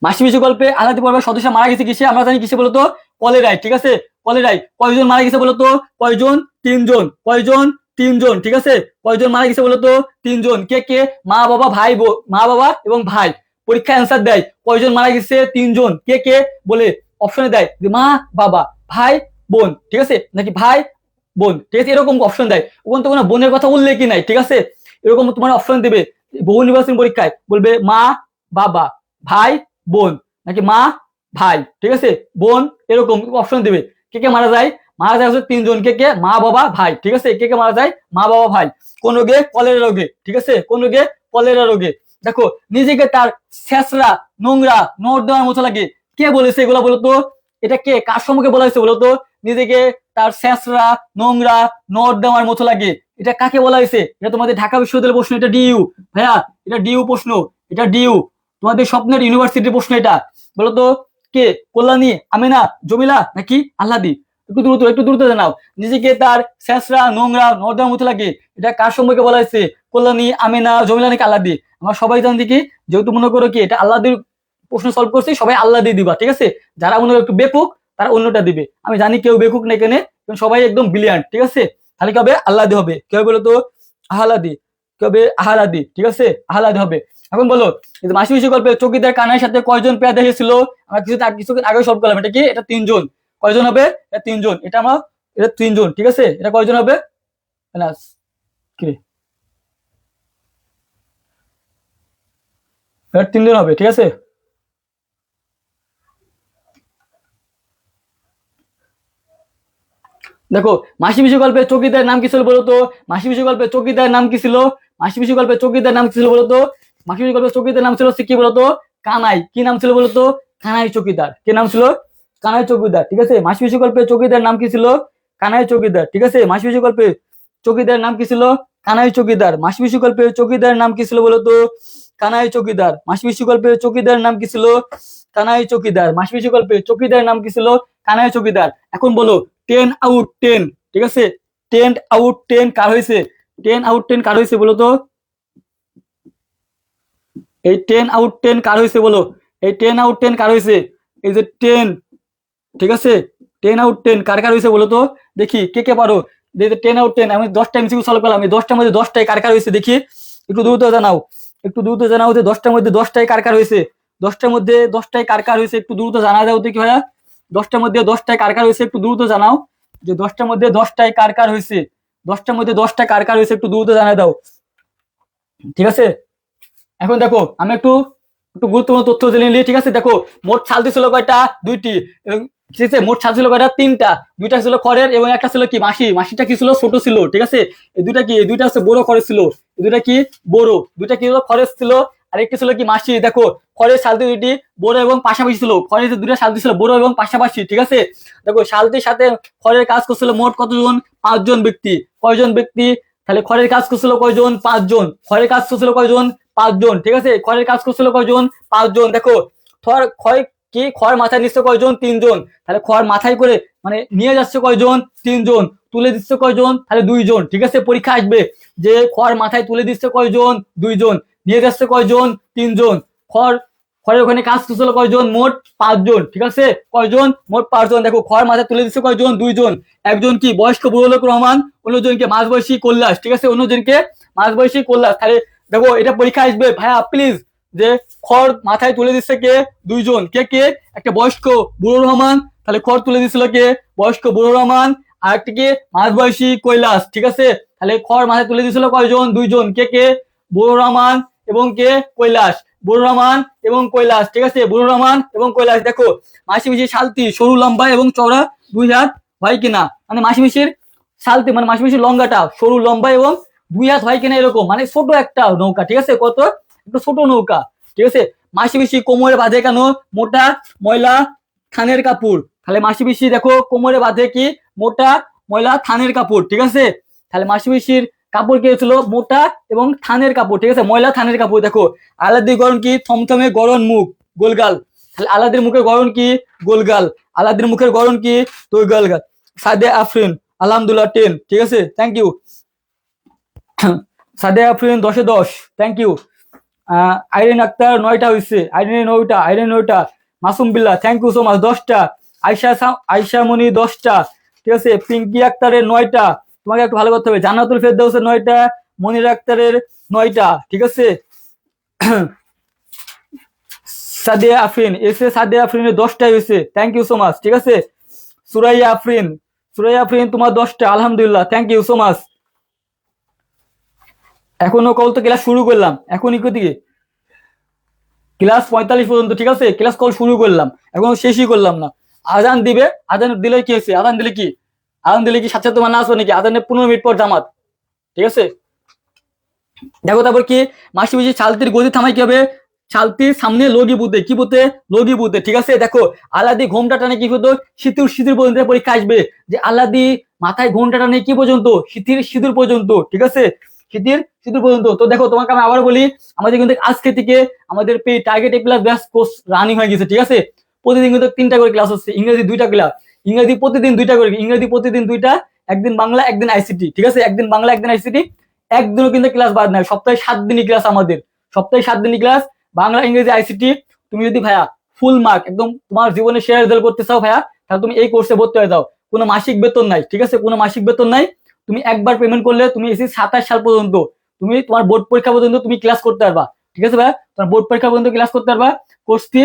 মাসি পিসি গল্পে আলাদা পরিবারের সদস্য মারা গেছে কিসে? আমরা জানি কিসে বলতো? কলেরায়, ঠিক আছে? কলেরায়। কয়জন মারা গেছে বলতো? কয়জন? 3 জন। কয়জন? 3 জন, ঠিক আছে? কয়জন মারা গেছে বলতো? 3 জন। কে কে? মা বাবা ভাই, মা বাবা এবং ভাই। পরীক্ষা অ্যান্সার দেয় কয়জন মারা গেছে? 3 জন। কে কে বলে? অপশনে দেয় যে মা বাবা, ভাই বোন, ঠিক আছে, নাকি ভাই বোন, ঠিক আছে? এরকম অপশন দেয়, ওখানে তো কোনো বোনের কথা উল্লেখই নাই, ঠিক আছে? এরকম তোমার অপশন দেবে বহু নির্বাচনী পরীক্ষায়, বলবে মা বাবা, ভাই বোন, নাকি মা ভাই, ঠিক আছে, বোন, এরকম অপশন দিবে। কে কে মারা যায়? মারা যায় হচ্ছে 3 জন। কে কে? মা বাবা ভাই, ঠিক আছে? কে কে মারা যায়? মা বাবা ভাই। কোন রোগে? কলেরা রোগে, ঠিক আছে? কোন রোগে? কলেরা রোগে। দেখো, নিজেকে তার ছেঁচড়া, নোংরা, নর্দমার মতো লাগে, কে বলেছে এগুলো বলতো? এটা কে, কার সম্মুখে বলা হয়েছে বলতো? নিজেকে তার ছেঁচড়া, নোংরা, নর্দমার মতো লাগে, এটা কাকে বলা হয়েছে? এটা তোমাদের ঢাকা বিশ্ববিদ্যালয়ের প্রশ্ন, এটা ডিইউ ভাইয়া, এটা ডিইউ প্রশ্ন, এটা ডিইউ, তোমাদের স্বপ্নের ইউনিভার্সিটির প্রশ্ন এটা। বলতো কে? কল্যাণী, আমিনা, জমিলা নাকি আহ্লাদি? একটু দ্রুত, একটু দ্রুত জানাও। নিজেকে তার ছেঁচড়া, নোংরা, নর্দমার মতো লাগে, এটা কার সম্পর্কে বলা হয়েছে? কল্যাণী, আমিনা, জমিলা নাকি আহ্লাদি? আমরা সবাই জানি কি, যেহেতু মনে করো কি এটা আহ্লাদির প্রশ্ন সলভ করছি, সবাই আহ্লাদি দিবা, ঠিক আছে? যারা মনে করো একটু বেকুক তারা অন্যটা দিবে। আমি জানি কেউ বেকুক নেই কেনে, সবাই একদম ব্রিলিয়ান্ট, ঠিক আছে? তাহলে কি হবে? আহ্লাদি হবে। কি হবে বলতো? আহ্লাদি। কি হবে? আহ্লাদি, ঠিক আছে? আহ্লাদি হবে। এখন বলো, মাসি পিসি গল্পে চকিদার কানাইয়ের সাথে কয়জন পেয়াদা এসেছিল? আমরা কিছুক্ষণ আগে সলভ করলাম, এটা কি? এটা 3 জন। কয়জন হবে? এটা 3 জন। এটা আমরা, এটা 3 জন, ঠিক আছে? এটা কয়জন হবে? না কি, এটা 3 জন হবে, ঠিক আছে? দেখো, মাসি পিসি গল্পে চকিদার নাম কি ছিল বলতো? মাসি পিসি গল্পে চকিদার নাম কি ছিল? মাসি পিসি গল্পে চকিদার নাম কি ছিল বলতো? মাসি পিসি গল্পে চকিদার নাম ছিল কি বলতো? কানাই। কি নাম ছিল বলতো? কানাই চকিদার। কি নাম ছিল? কানাই চকিদার, ঠিক আছে? মাসি পিসি গল্পে চকিদার নাম কি ছিল? কানাই চকিদার, ঠিক আছে? মাসি পিসি গল্পে চকিদার নাম কি ছিল? কানাই চকিদার। মাসি পিসি গল্পে চকিদার নাম কি ছিল বলতো? কানাই চকিদার। মাসি পিসি গল্পে চকিদার নাম কি ছিল? কানাই চকিদার। মাসি পিসি গল্পে চকিদার নাম কি ছিল? কানাই চকিদার। এখন বলো 10/10, ঠিক আছে? 10/10 কার হয়েছে? 10/10 কার হয়েছে বলো তো? এই 10/10 কার হয়েছে বলো? এই 10/10 কার হয়েছে? এই যে 10, ঠিক আছে? 10 out 10 কার কার হয়েছে বলো তো, দেখি কে কে পারো। 10 out 10, আমি 10টা এমসিকিউ সলভ করলাম, এই 10টার মধ্যে 10টাই কার কার হয়েছে দেখি, একটু দ্রুত জানাও, একটু দ্রুত জানাও যে 10টার মধ্যে 10টাই কার কার হয়েছে, 10টার মধ্যে 10টাই কার কার হয়েছে, একটু দ্রুত জানা দাও দেখি ভাইয়া। 10টার মধ্যে 10টাই কার কার হয়েছে একটু দ্রুত জানাও, যে 10টার মধ্যে 10টাই কার কার হয়েছে, 10টার মধ্যে 10টা কার কার হয়েছে একটু দ্রুত জানা দাও, ঠিক আছে। এখন দেখো আমি একটু একটু গুরুত্বপূর্ণ তথ্য জেনে নিই, ঠিক আছে। দেখো মোট ছালতি ছিল কয়টা, 2টি, এবং ঠিক আছে মোট ছাল ছিল কয়টা, 3টা, 2টা ছিল খড়ের এবং একটা ছিল কি মাসি, মাসিটা কি ছিল, ছোট ছিল, ঠিক আছে। এই দুইটা কি, এই দুইটা হচ্ছে বড় খড়ের ছিল, এই দুইটা কি বড়, দুইটা কি হলো খড়ের ছিল, আর একটা ছিল কি মাসি। দেখো খড়ের শালতি দুইটি বড় এবং পাশাপাশি ছিল, খড়ের যে দুইটা শালতি ছিল বড় এবং পাশাপাশি, ঠিক আছে। দেখো শালতির সাথে খড়ের কাজ করছিল মোট কতজন, 5জন ব্যক্তি। কয়জন ব্যক্তি, তাহলে খড়ের কাজ করছিল কয়জন, 5জন। খড়ের কাজ করছিল কয়জন, 5জন, ঠিক আছে। খড়ের কাজ করছিল কয়জন, 5জন। দেখো খড় কি, খড় মাথায় নিচ্ছে কয়জন, 3জন। তাহলে খড় মাথায় করে মানে নিয়ে যাচ্ছে কয়জন, 3জন। তুলে দিচ্ছে কয়জন, তাহলে 2জন, ঠিক আছে। পরীক্ষা আসবে যে খড় মাথায় তুলে দিচ্ছে কয়জন, 2জন, নিয়ে যাচ্ছে কয়জন, 3জন। খড়ের ওখানে কাজ করছিল কয়জন, মোট 5জন, ঠিক আছে। কয়জন, মোট 5জন। দেখো খড় মাথায় তুলে দিচ্ছে কয়জন, 2জন। একজন কি বয়স্ক বুড়ো লোক রহমান, অন্যজনকে মাঝবয়সী কৈলাস, ঠিক আছে, অন্যজনকে মাঝবয়সী কৈলাস। তাহলে দেখো এটা পরীক্ষা আসবে ভাইয়া প্লিজ, যে খড় মাথায় তুলে দিচ্ছে কে, 2জন। কে কে, একটা বয়স্ক বুড়ো রহমান, তাহলে খড় তুলে দিছিল কে, বয়স্ক বুড়ো রহমান, আর একটা কি মাঝবয়সী কৈলাস, ঠিক আছে। তাহলে খড় মাথায় তুলে দিছিল কয়জন, 2জন। কে কে, বুড়ো রহমান এবং কে কৈলাস, বুড়ো রহমান এবং কৈলাস, ঠিক আছে, বুড়ো রহমান এবং কৈলাস। দেখো মাসি মিশির শালতি সরু লম্বা এবং চওড়া 2 হাত হয় কিনা, মানে মাসি মিশির শালতি মানে মাসি মিশির লঙ্গাটা সরু লম্বা এবং 2 হাত হয় কিনা, এরকম মানে ছোট একটা নৌকা, ঠিক আছে। কত, একটু ছোট নৌকা, ঠিক আছে। মাসি পিসি কোমরে বাঁধে কেন, মোটা ময়লা থানের কাপড়। তাহলে মাসি পিসি দেখো কোমরে বাঁধে কি, মোটা ময়লা থানের কাপড়, ঠিক আছে। তাহলে মাসি পিসির কাপড় কি হয়েছিল, মোটা এবং থানের কাপড়, ঠিক আছে, ময়লা থানের কাপড়। দেখো আলাদির গরম কি, থমথমে গরম মুখ গোলগাল। তাহলে আলাদির মুখের গরম কি, গোলগাল। আলাদির মুখের গরম কি, তো গোলগাল। সাদে আফরিন আলহামদুলিল্লাহ 10, ঠিক আছে, thank you. Sade Afrin 10-এ 10, thank you. Irin Akter 9টা হয়েছে, আইরিনের 9টা, Irin 9টা। Masum Billah thank you so much 10টা। আয়শা মনি 10টা, ঠিক আছে। পিঙ্কি আক্তারের 9টা, তোমাকে একটু ভালো করতে হবে। জান্নাতুল ফেরদৌসের 9টা, মনির আক্তারের 9টা, ঠিক আছে। সাদিয়া আফরিন সাদিয়া আফরিনের 10টাই হয়েছে, থ্যাংক ইউ সো মাচ, ঠিক আছে। সুরাইয়া আফরিন তোমার 10টা, আলহামদুলিল্লাহ, থ্যাংক ইউ সো মাচ। এখনো কল তো ক্লাস শুরু করলাম, এখনই দিকে ক্লাস 45 পর্যন্ত, ঠিক আছে, ক্লাস কল শুরু করলাম, এখনো শেষই করলাম না। আজান দিবে, আজান দিলে কি হয়েছে, আজান দিলে কি, আজান দিলে কি সাথে তোমার না আসবে নাকি, আজানের 15 মিনিট পর জামাত, ঠিক আছে। দেখো তারপর কি, মাসি পিসি ছালতির গতি থামাই কি হবে, ছালতির সামনে লগি বুতে, কি বুতে, লগি বুতে, ঠিক আছে। দেখো আলাদি ঘোমটা টানে কি হতো, সিঁদুর পর্যন্ত পরীক্ষা আসবে, যে আলাদি মাথায় ঘোমটা টানে কি পর্যন্ত, সিঁদুর পর্যন্ত, ঠিক আছে, সিঁদুর পর্যন্ত। তো দেখো তোমাকে আমি আবার বলি, আমাদের কিন্তু আজকে থেকে আমাদের target plus batch course running হয়ে গেছে, ঠিক আছে। প্রতিদিন কিন্তু 3টা করে ক্লাস হচ্ছে, ইংরেজি 2টা ক্লাস, ইংরেজি প্রতিদিন 2টা করে, ইংরেজি প্রতিদিন 2টা, একদিন বাংলা একদিন আইসিটি, ঠিক আছে, একদিন বাংলা একদিন আইসিটি, একদিনও কিন্তু ক্লাস বাদ নাই, সপ্তাহে 7 দিনই ক্লাস আমাদের, সপ্তাহে 7 দিনই ক্লাস, বাংলা ইংরেজি আইসিটি। তুমি যদি ভাইয়া ফুল মার্ক একদম তোমার জীবনে শেয়ার রেজাল্ট করতে চাও ভাইয়া, তাহলে তুমি এই কোর্সে ভর্তি হয়ে যাও। কোনো মাসিক বেতন নাই, ঠিক আছে, কোনো মাসিক বেতন নাই। তুমি একবার পেমেন্ট করলে তুমি এসে 27 সাল পর্যন্ত তুমি তোমার বোর্ড পরীক্ষা পর্যন্ত তুমি ক্লাস করতে পারবা, ঠিক আছে ভাইয়া, তোমার বোর্ড পরীক্ষা পর্যন্ত ক্লাস করতে পারবা। কোর্স ফি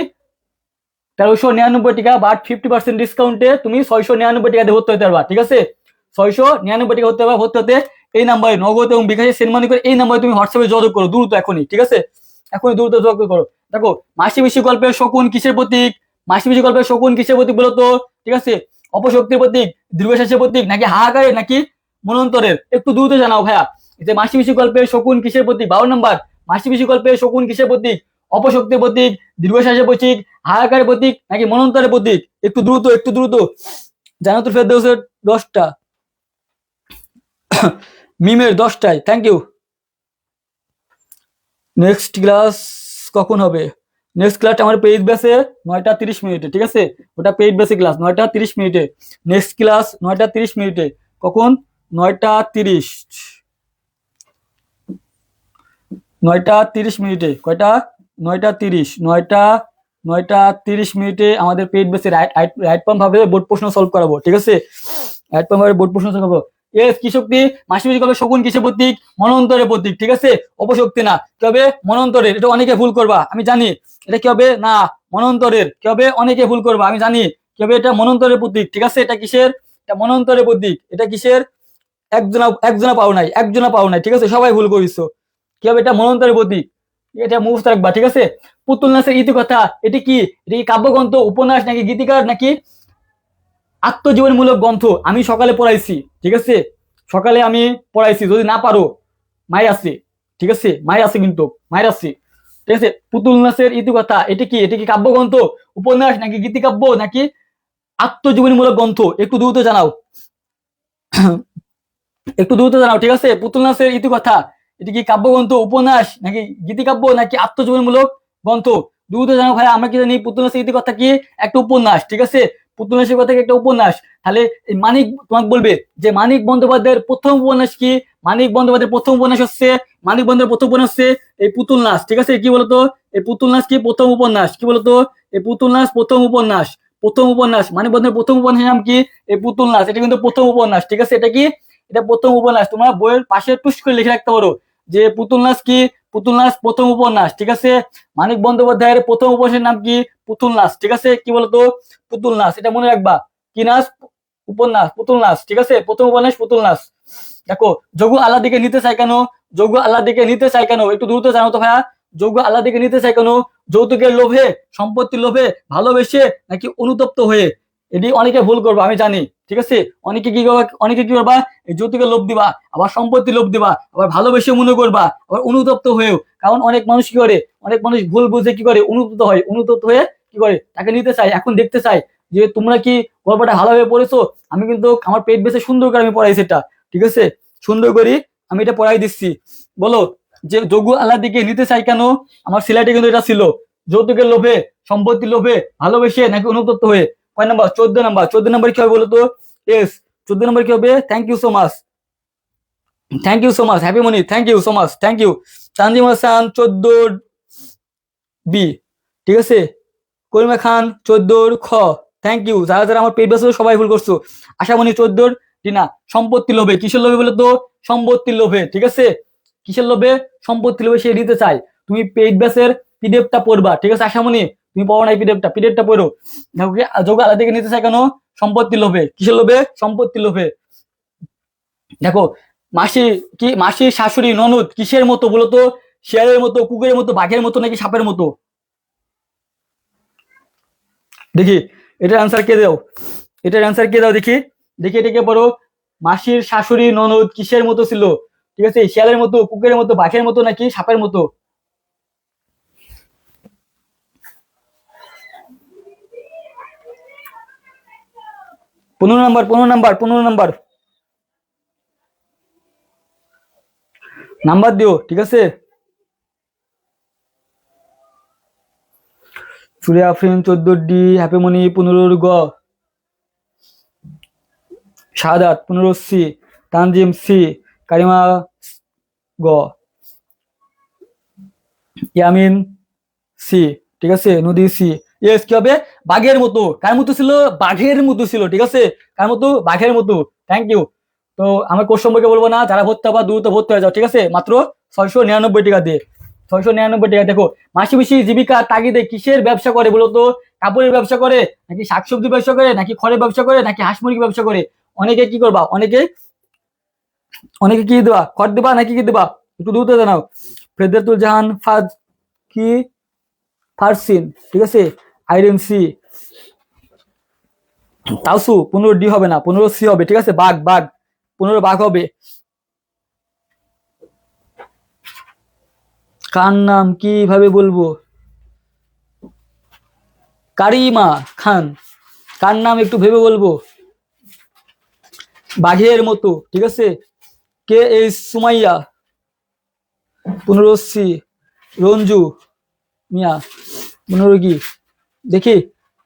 1399 টাকা, বাট 50% ডিসকাউন্টে তুমি 699 টাকা দিয়ে ভর্তি হতে পারবা, ঠিক আছে। 699 টাকা হতে পারবা। ভর্তি হতে এই নাম্বারে নগদ এবং বিকাশে সেন্ড মানি করে এই নাম্বারে তুমি হোয়াটসঅ্যাপে যোগাযোগ করো দ্রুত এখনই, ঠিক আছে, এখনই দ্রুত যোগাযোগ করো। দেখো মাসি পিসি গল্পের শকুন কিসের প্রতীক, মাসি পিসি গল্পের শকুন কিসের প্রতীক বলতো, ঠিক আছে, অপশক্তির প্রতীক, দীর্ঘশ্বাসের প্রতীক, নাকি হাহাকারের, নাকি মনন্তরের, একটু দ্রুত জানাও ভাইয়া। যে মাসি পিসি গল্পের শকুন কিসের প্রতীক, 52 নম্বর, মাসি পিসি গল্পের শকুন কিসের প্রতীক, অপশক্তির প্রতীক, দীর্ঘশ্বাসের প্রতীক, হাহাকারের প্রতীক, নাকি মনন্তরের প্রতীক, একটু দ্রুত, একটু দ্রুত। জান্নাতুল ফেরদৌসের 10টা, মিমের 10টায়, থ্যাংক ইউ। নেক্সট ক্লাস কখন হবে, নেক্সট ক্লাস আমার পেইড ব্যাচে 9টা 30 মিনিটে, ঠিক আছে, ওটা পেইড ব্যাচে ক্লাস 9টা 30 মিনিটে, নেক্সট ক্লাস 9টা 30 মিনিটে, কখন, 9টা 30, 9টা 30 মিনিটে, কয়টা, 9টা 30, 9টা 9টা 30 মিনিটে আমাদের পেইড বেসে রাইট পাম্প ভাবে বোর্ড প্রশ্ন সলভ করাবো, ঠিক আছে? রাইট পাম্প ভাবে বোর্ড প্রশ্ন সলভ করবো। এস কি শক্তি? মাসি বেশি কবে শকুন কিসের প্রতীক? মনন্তরের প্রতীক, ঠিক আছে? অপশক্তি না, কি হবে? মনন্তরের। এটা অনেকে ভুল করবা, আমি জানি। এটা কি হবে? না, মনন্তরের। কি হবে? অনেকে ভুল করবা, আমি জানি। কি হবে? এটা মনন্তরের প্রতীক, ঠিক আছে? এটা কিসের? এটা মনন্তরের প্রতীক। এটা কিসের? একজনা পাও নাই, একজনা পাও নাই, ঠিক আছে? সবাই ভুল করিস। কি হবে? এটা মনন্তরের প্রতীক। এটা মুখস্থ রাখবা, ঠিক আছে? পুতুল নাচের ইতিকথা, এটি কি? এটা কি কাব্যগ্রন্থ, উপন্যাস, নাকি গীতিকার, নাকি আত্মজীবনীমূলক গ্রন্থ? আমি সকালে পড়াইছি, ঠিক আছে? সকালে আমি পড়াইছি, যদি না পারো মায়ের আছে, ঠিক আছে? মায়ের আছে, কিন্তু মায়ের আছে, ঠিক আছে? পুতুল নাচের ইতিকথা, এটি কি? এটি কি কাব্যগ্রন্থ, উপন্যাস, নাকি গীতিকাব্য, নাকি আত্মজীবনীমূলক গ্রন্থ? একটু দ্রুত জানাও, একটু দ্রুত জানাও, ঠিক আছে? পুতুল নাচের ইতিকথা, এটি কি কাব্যগ্রন্থ, উপন্যাস, নাকি গীতিকাব্য, নাকি আত্মজীবনীমূলক গ্রন্থ? দ্রুত জানাও ভাই। আমরা কি জানি পুতুল নাচের ইতিকথা কি? একটা উপন্যাস, ঠিক আছে? পুতুল নাচের কথা কি? একটা উপন্যাস। তাহলে এই মানিক তোমাকে বলবে যে মানিক বন্দ্যোপাধ্যায়ের প্রথম উপন্যাস কি? মানিক বন্দ্যোপাধ্যায়ের প্রথম উপন্যাস হচ্ছে, মানিক বন্দ্যোপাধ্যায়ের প্রথম উপন্যাস হচ্ছে এই পুতুল নাচ, ঠিক আছে? কি বলতো? এই পুতুল নাচ কি প্রথম উপন্যাস? কি বলতো? এই পুতুল নাচ প্রথম উপন্যাস। প্রথম উপন্যাস মানিক বন্দ্যোপাধ্যায়ের প্রথম উপন্যাসের নাম কি? এই পুতুল নাচ। এটা কিন্তু প্রথম উপন্যাস, ঠিক আছে? এটা কি? এটা প্রথম উপন্যাস। তোমরা বইয়ের পাশে টুস করে লিখে রাখতে পারো যে পুতুল নাচ কি? পুতুল নাচ প্রথম উপন্যাস, ঠিক আছে? মানিক বন্দ্যোপাধ্যায়ের প্রথম উপন্যাসের নাম কি? পুতুল নাচ, ঠিক আছে? কি বলতো? পুতুল নাচ। এটা মনে রাখবা। কি নাচ? উপন্যাস, পুতুল নাচ, ঠিক আছে? প্রথম উপন্যাস পুতুল নাচ। দেখো, যোগু আল্লাহ দিকে নিতে চাই কেন? যোগু আল্লাহ দিকে নিতে চাই কেন? একটু দ্রুত জানো তো ভাইয়া। যোগু আল্লাহ দিকে নিতে চাই কেন? যৌতুকের লোভে, সম্পত্তির লোভে, ভালোবেসে, নাকি অনুতপ্ত হয়ে? এটি অনেকে ভুল করবো, আমি জানি, ঠিক আছে? অনেকে কি করবা? অনেকে কি করবা? এই যৌতুকের লোভ দিবা, আবার সম্পত্তির লোভ দিবা, আবার ভালোবেসে মনে করবা, আবার অনুতপ্ত হয়েও। কারণ অনেক মানুষ কি করে? অনেক মানুষ ভুল বুঝে কি করে? অনুতপ্ত হয়। অনুতপ্ত হয়ে কি করে? তাকে নিতে চাই। এখন দেখতে চাই যে তোমরা কি গল্পটা ভালোভাবে পড়েছো। আমি কিন্তু আমার পেট বেঁচে সুন্দর করে আমি পড়াইছি এটা, ঠিক আছে? সুন্দর করে আমি এটা পড়াই দিচ্ছি। বলো যে যোগু আল্লাহ দিকে নিতে চাই কেন? আমার সিলেটে কিন্তু এটা ছিল। যৌতুকের লোভে, সম্পত্তির লোভে, ভালোবেসে, নাকি অনুতপ্ত হয়ে? কয় নাম্বার? 14 নাম্বার। 14 নাম্বার কি হবে বলো তো? এস। 14 নাম্বার কি হবে? Thank you so much, thank you so much happy Moni, thank you so much, thank you. Tanjim Hasan 14 B, ঠিক আছে? করিমা খান 14 খ, থ্যাংক ইউ। যারা যারা আমার পেট বেসে সবাই ভুল করছো। আশামণি 14 না। সম্পত্তির লোভে, কিসের লোভে বলো তো? সম্পত্তির লোভে, ঠিক আছে? কিসের লোভে? সম্পত্তির লোভে সে নিতে চায়। তুমি পেট বেসের পিডিএফটা পড়বা, ঠিক আছে? আশামণি তুমি পড়ো নাই পিডিএফটা, পিডিএফটা পড়ো। যোগ আলাদা থেকে নিতে চায় কেন? সম্পত্তির লোভে। কিসের লোভে? সম্পত্তির লোভে। দেখো, মাসি কি? মাসির শাশুড়ি ননদ কিসের মতো বলতো? শেয়ালের মতো, কুকুরের মতো, বাঘের মতো, নাকি সাপের মতো? দেখি এটার অ্যান্সার কে দাও, এটার অ্যান্সার কে দাও দেখি। দেখি এটাকে পড়ো। মাসির শাশুড়ি ননদ কিসের মতো ছিল? ঠিক আছে, শিয়ালের মতো, কুকুরের মতো, বাঘের মতো, নাকি সাপের মতো? পনেরো নাম্বার, 15 নাম্বার, 15 নাম্বার নাম্বার দিও, ঠিক আছে? সুরিয়া আফরিন 14 ডি, হ্যাপিমনি 15 গ, শাহাদাত 15 সি, তানজিম সি, কারিমা গ, ইয়ামিন সি, ঠিক আছে? নদী সি। ইয়েস, কি হবে? বাঘের মতো। কার মতো ছিল? বাঘের মতো ছিল, ঠিক আছে? কার মতো? বাঘের মতো। Thank you. তো আমার কোর্স সম্পর্কে বলবো না, যারা ভর্তি হবা দ্রুত ভর্তি হয়ে যাও, ঠিক আছে? মাত্র 699 টাকা দিয়ে, 699 টাকা। দেখো, মাসি পিসি জীবিকার তাগিদে কিসের ব্যবসা করে বলতো? কাপড়ের ব্যবসা করে, নাকি শাকসবজি ব্যবসা করে, নাকি খড়ের ব্যবসা করে, নাকি হাঁস মুরগি ব্যবসা করে? অনেকে কি করবা? অনেকে অনেকে কি দেবা? খড় দেবা নাকি কি দেবা? একটু দ্রুত জানাও। ফেরদাতুল জাহান ফাজ কি? ফারসিন, ঠিক আছে? Irene C. তাওসু 15 ডি হবে না, 15 সি হবে, ঠিক আছে? বাঘ, বাঘ 15 বাঘ হবে। কার নাম কিভাবে বলবো? কারিমা খান। কার নাম একটু ভেবে বলবো। বাঘের মতো, ঠিক আছে? কে এই সুমাইয়া 15 সি, রঞ্জু মিয়া 15 কি? দেখি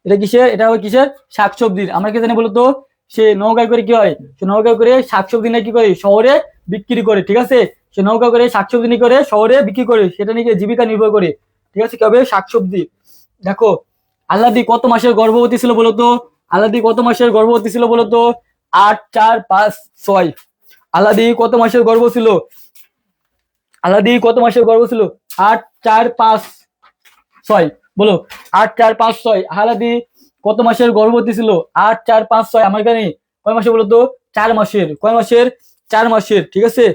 এটা কিসের? এটা হবে কিসের? শাকসবজির। আমরা কি জানি বলতো? সে নৌকায় করে কি হয়? সে নৌকায় করে শাকসবজি নিয়ে কি করে? শহরে বিক্রি করে, ঠিক আছে? সে নৌকা করে শাকসবজি নিয়ে করে শহরে বিক্রি করে, সেটা নিয়ে জীবিকা নির্ভর করে, ঠিক আছে? কি হবে? শাকসবজি। দেখো, আল্লাদি কত মাসের গর্ভবতী ছিল বলতো? আল্লাদি কত মাসের গর্ভবতী ছিল বলতো? 8, 4, 5, 6। আল্লাদি কত মাসের গর্ভ ছিল? আল্লাদি কত মাসের গর্ভ ছিল? 8, 4, 5, 6 বলো। 8, 4, 5, 6 আল্লাদি কত মাসের গর্ভবতী ছিল? 8, 4, 5, 6 আমার এখানে কয় মাসের বলতো? 4 মাসের। কয় মাসের? 4 মাসের, ঠিক আছে।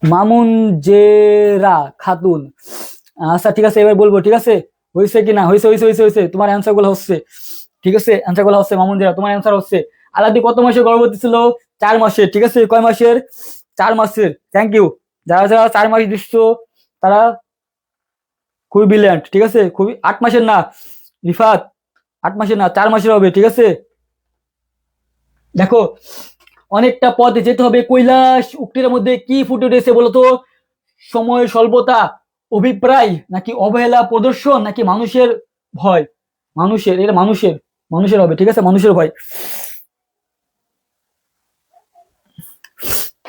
মামুনজেরা খাতুন। আচ্ছা ঠিক আছে, এবার বলবো, ঠিক আছে। হয়েছে কি না? হয়েছে হয়েছে হয়েছে হয়েছে, তোমার অ্যান্সার গুলো হচ্ছে, ঠিক আছে, অ্যান্সার গুলো হচ্ছে। মামুনজেরা, তোমার অ্যান্সার হচ্ছে। আলাদি কত মাসের গর্ভবতী ছিল? 4 মাসের, ঠিক আছে। কয় মাসের? 4 মাসের। Thank you. যারা যারা 4 মাস দিচ্ছ তারা খুবই ব্রিলিয়ান্ট, ঠিক আছে। খুবই 8 মাসের না রিফাত, 8 মাসের না, 4 মাসের হবে, ঠিক আছে। দেখো, অনেকটা পথ যেতে হবে কৈলাস উক্তির মধ্যে কি ফুটে উঠেছে বলতো? সময় স্বল্পতা, অভিপ্রায়, নাকি অবহেলা প্রদর্শন, নাকি মানুষের ভয়? মানুষের, এটা মানুষের, মানুষের হবে, ঠিক আছে, মানুষের ভয়।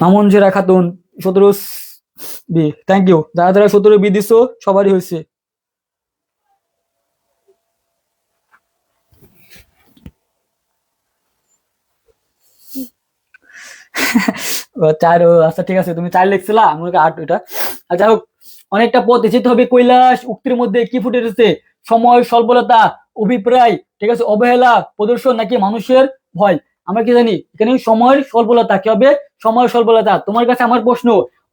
Mamunjera Khatun 17 B. Thank you. যারা যারা 17 বি দিছো সবারই হয়েছে। চার, আচ্ছা ঠিক আছে, তুমি 4 লিখছিলা, আমার 8 এটা। আর যাই হোক, অনেকটা পথ যেতে হবে কৈলাস উক্তির মধ্যে কি ফুটে উঠেছে? সময় স্বল্পতা, অভিপ্রায়, ঠিক আছে, অবহেলা প্রদর্শন, নাকি মানুষের ভয়? আমরা কি জানি এখানে সময় স্বল্পতা কি হবে? সময় স্বল্পতা। তোমার কাছে আমার প্রশ্ন,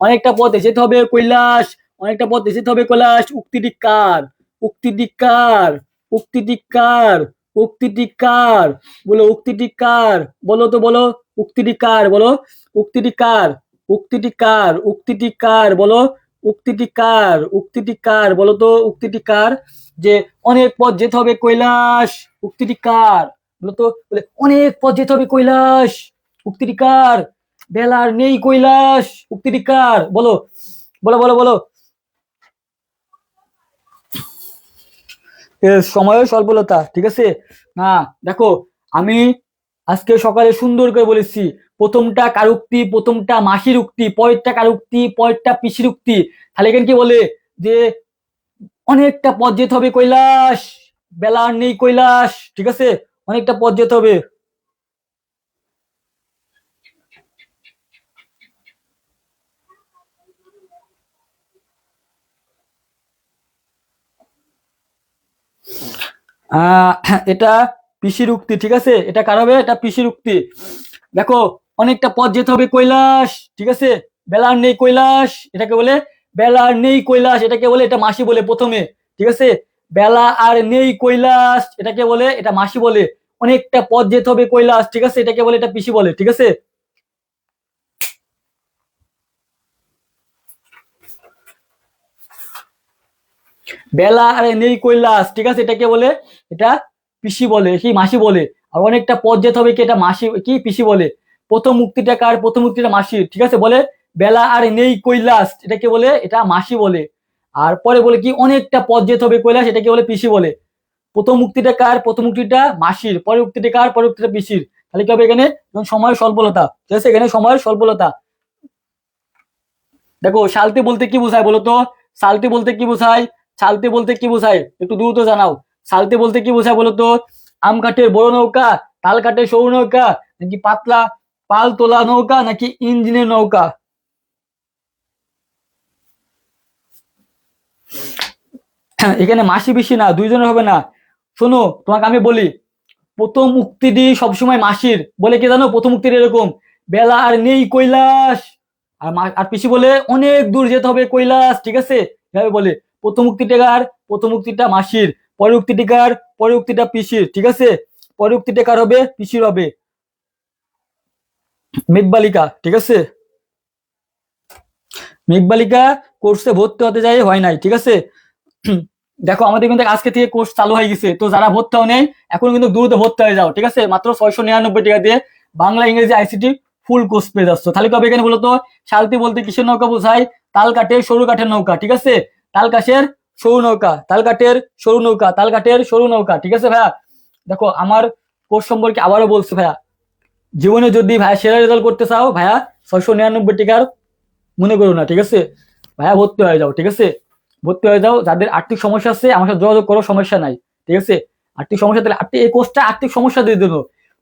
অনেকটা পথ যেতে হবে কৈলাস, অনেকটা পথ যেতে হবে কৈলাস, উক্তিটি কার? উক্তিটি কার? উক্তিটি কার? উক্তিটি কার? বলো উক্তিটি কার? বলো তো বলো, উক্তিটি কার? বলো উক্তিটি কার? উক্তিটি কার? উক্তিটি কার? বলো উক্তিটি কার? উক্তিটি কার? বলো তো উক্তিটি কার? যে অনেক পথ যেতে হবে কৈলাস, উক্তিটি কার? বলো তো, বলে অনেক পথ যেতে হবে কৈলাস, উক্তিটি কার? বেলার নেই কৈলাস, উক্তিটি কার? বলো বলো বলো বলো। সময়ের স্বল্পতা, ঠিক আছে না। দেখো, আমি আজকে সকালে সুন্দর করে বলেছি, প্রথমটা কার উক্তি, প্রথমটা মাসির উক্তি, পরেরটা কার উক্তি, পরেরটা পিসির উক্তি। তাহলে এখানে কি বলে যে অনেকটা পথ যেতে হবে কৈলাস, বেলা আর নেই কৈলাস, ঠিক আছে, অনেকটা পথ যেতে হবে। এটা পিসির উক্তি, ঠিক আছে। এটা কার হবে? এটা পিসির উক্তি। দেখো, অনেকটা পথ যেতে হবে কৈলাস, ঠিক আছে, বেলার নেই কৈলাস, এটাকে বলে বেলার নেই কৈলাস, এটাকে বলে, এটা মাসি বলে প্রথমে, ঠিক আছে। বেলা আর নেই কৈলাস এটাকে বলে, এটা মাসি বলে। অনেকটা পথ যেতে হবে কৈলাস, ঠিক আছে, এটাকে বলে, এটা পিসি বলে, ঠিক আছে। বেলা আর নেই কৈলাস, ঠিক আছে, এটাকে বলে, এটা পিসি বলে, কি মাসি বলে। আর অনেকটা পথ যেতে হবে কি, এটা মাসি কি পিসি বলে। প্রথম মুক্তিটা কার? প্রথম মুক্তিটা মাসির, ঠিক আছে, বলে বেলা আর নেই কৈলাস, এটাকে বলে, এটা মাসি বলে। আর পরে বলে কি অনেকটা পথ যেতে হবে কৈলাস, এটাকে বলে পিসি বলে। প্রথম মুক্তিটা কার? প্রথম মুক্তিটা মাসির। পরে উক্তিটা কার? পরে উক্তিটা পিসির। তাহলে কি হবে এখানে? সময়ের স্বল্পতা, ঠিক আছে, এখানে সময়ের স্বল্পতা। দেখো, সালতে বলতে কি বোঝায় বলো তো? সালতে বলতে কি বোঝায়? সালতে বলতে কি বোঝায় একটু দ্রুত জানাও। সালতে বলতে কি বোঝায় বলো তো? আম কাঠের বড় নৌকা, তাল কাঠের সরু নৌকা, নাকি পাতলা পাল তোলা নৌকা, নাকি ইঞ্জিনের নৌকা? এখানে মাসি বেশি না, দুইজনের হবে না। শোনো, তোমাকে আমি বলি, প্রথম উক্তিটি সবসময় মাসির বলে, কি জানো? প্রথম উক্তিটি এরকম, বেলা আর নেই কৈলাস, আর আর পিসি বলে অনেক দূর যেতে হবে কৈলাস, ঠিক আছে, এভাবে বলে। প্রথম উক্তিটা কার? প্রথম উক্তিটা মাসির। পরে উক্তিটি কার? পরে উক্তিটা পিসির, ঠিক আছে। পরে উক্তিটা কার হবে? পিসির হবে। মেঘবালিকা, ঠিক আছে। মেঘবালিকা কোর্সে ভর্তি হতে যাই হয় নাই, ঠিক আছে। দেখো, আমাদের কিন্তু আজকে থেকে কোর্স চালু হয়ে গেছে, তো যারা ভর্তি হও নেই এখন কিন্তু দ্রুত ভর্তি হয়ে যাও, ঠিক আছে। মাত্র 699 টাকা দিয়ে বাংলা ইংরেজি আইসিটি ফুল কোর্স পেয়ে যাচ্ছ। তাহলে কবে এখানে বলতো? সালতি বলতে কিসের নৌকা বোঝায়? তাল কাঠের সরু কাঠের নৌকা, ঠিক আছে, তাল কাঠের সরু নৌকা, তাল কাঠের সরু নৌকা, তাল কাঠের সরু নৌকা, ঠিক আছে ভাইয়া। দেখো, আমার কোর্স সম্পর্কে আবারও বলছি ভাইয়া, জীবনে যদি ভাইয়া সেরা রেজাল্ট করতে চাও ভাইয়া, 699 টাকার মনে করো না, ঠিক আছে ভাইয়া, ভর্তি হয়ে যাও, ঠিক আছে, ভর্তি হয়ে যাও। যাদের আর্থিক সমস্যা আছে আমার সাথে যোগাযোগ করো, সমস্যা নাই, ঠিক আছে। আর্থিক সমস্যা তাহলে এই কোর্সটা আর্থিক সমস্যা দিয়ে দিল।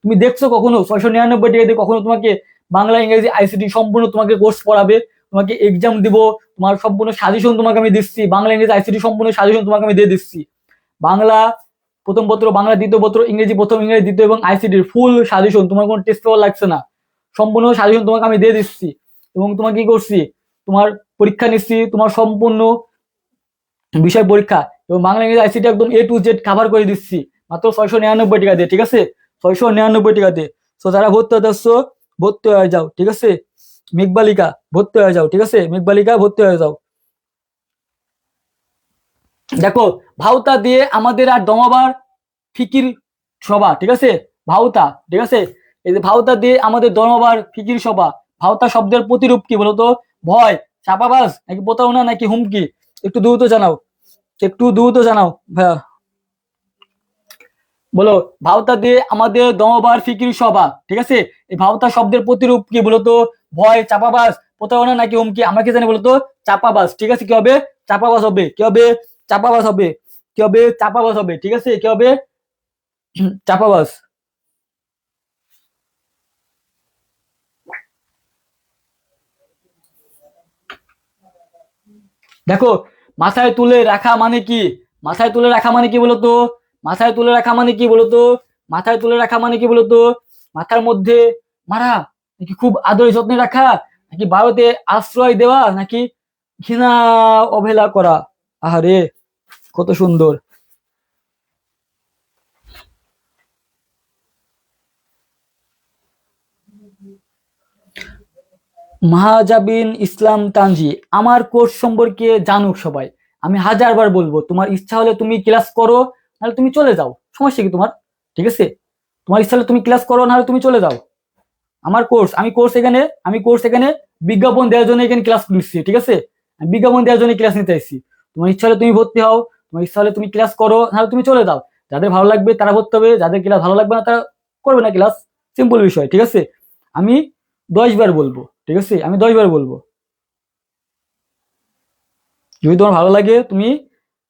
তুমি দেখছো কখনো 699 টাকা দিয়ে কখনো তোমাকে বাংলা ইংরেজি আইসিটি সম্পূর্ণ তোমাকে কোর্স পড়াবে, তোমাকে এক্সাম দিব, তোমার সম্পূর্ণ সাজেশন তোমাকে আমি দিচ্ছি, বাংলা ইংরেজি আইসিটি সম্পূর্ণ সাজেশন তোমাকে আমি দিয়ে দিচ্ছি, বাংলা প্রথম পত্র, বাংলা দ্বিতীয় পত্র, ইংরেজি প্রথম, ইংরেজি দ্বিতীয় এবং আইসিটির ফুল সাজেশন, তোমার কোনো টেস্ট পেপার লাগছে না, সম্পূর্ণ সাজেশন তোমাকে আমি দিয়ে দিচ্ছি। এবং তোমাকে কি করছি, তোমার পরীক্ষা নিচ্ছি, তোমার সম্পূর্ণ বিষয় পরীক্ষা এবং বাংলা ইংরেজি আইসিটি একদম A to Z কভার করে দিচ্ছি মাত্র 699 টাকা দিয়ে, ঠিক আছে, 699 টাকা দিয়ে। তো যারা ভর্তি হতে আসছো ভর্তি হয়ে যাও, ঠিক আছে, মেঘবালিকা ভর্তি হয়ে যাও, ঠিক আছে, মেঘবালিকা ভর্তি হয়ে যাও। দেখো ভাওতা দিয়ে আমাদের আর দমাবার ফিকির সভা, ঠিক আছে, ভাওতা, ঠিক আছে, এই যে ভাওতা দিয়ে আমাদের দমাবার ফিকির সভা। ভাওতা শব্দের প্রতিরূপ কি বলতো? ভয়, চাপাবাজ, নাকি প্রতারণা, নাকি হুমকি? একটু দ্রুত জানাও, একটু দ্রুত জানাও ভাইয়া, বলো। ভাওতা দিয়ে আমাদের দমবার ফিকির সভা, ঠিক আছে, এই ভাওতা শব্দের প্রতিরূপ কি বলতো? ভয়, চাপাবাজ, প্রতারণা, নাকি হুমকি? আমরা কি জানি বলতো? চাপাবাজ, ঠিক আছে, কি হবে? চাপাবাজ হবে, কি হবে? চাপাবাজ হবে, কি হবে? চাপাবাজ হবে, ঠিক আছে, কি হবে? চাপাবাজ। দেখো মাথায় তুলে রাখা মানে কি? মাথায় তুলে রাখা মানে কি বলতো? মাথায় তুলে রাখা মানে কি বলতো? মাথায় তুলে রাখা মানে কি বলতো? মাথার মধ্যে মারা, নাকি খুব আদরে যত্নে রাখা, নাকি ভারতে আশ্রয় দেওয়া, নাকি ঘৃণা অবহেলা করা? আহারে কত সুন্দর। মাহাজাবিন ইসলাম তানজি, আমার কোর্স সম্পর্কে জানুক সবাই। আমি 1000বার বলবো, তোমার ইচ্ছা হলে তুমি ক্লাস করো, নাহলে তুমি চলে যাও, সমস্যা কি তোমার? ঠিক আছে, তোমার ইচ্ছা হলে তুমি ক্লাস করো, নাহলে তুমি চলে যাও। আমার কোর্স, আমি কোর্স এখানে বিজ্ঞাপন দেওয়ার জন্য এখানে ক্লাস নিচ্ছি, ঠিক আছে, আমি বিজ্ঞাপন দেওয়ার জন্য ক্লাস নিতে আসছি। তোমার ইচ্ছা হলে তুমি ভর্তি হও, তোমার ইচ্ছা হলে তুমি ক্লাস করো, নাহলে তুমি চলে যাও। যাদের ভালো লাগবে তারা ভর্তি হবে, যাদের ক্লাস ভালো লাগবে না তারা করবে না ক্লাস, সিম্পল বিষয়, ঠিক আছে। আমি 10বার বলবো, ঠিক আছে, আমি 10বার বলবো, যদি তোমার ভালো লাগে তুমি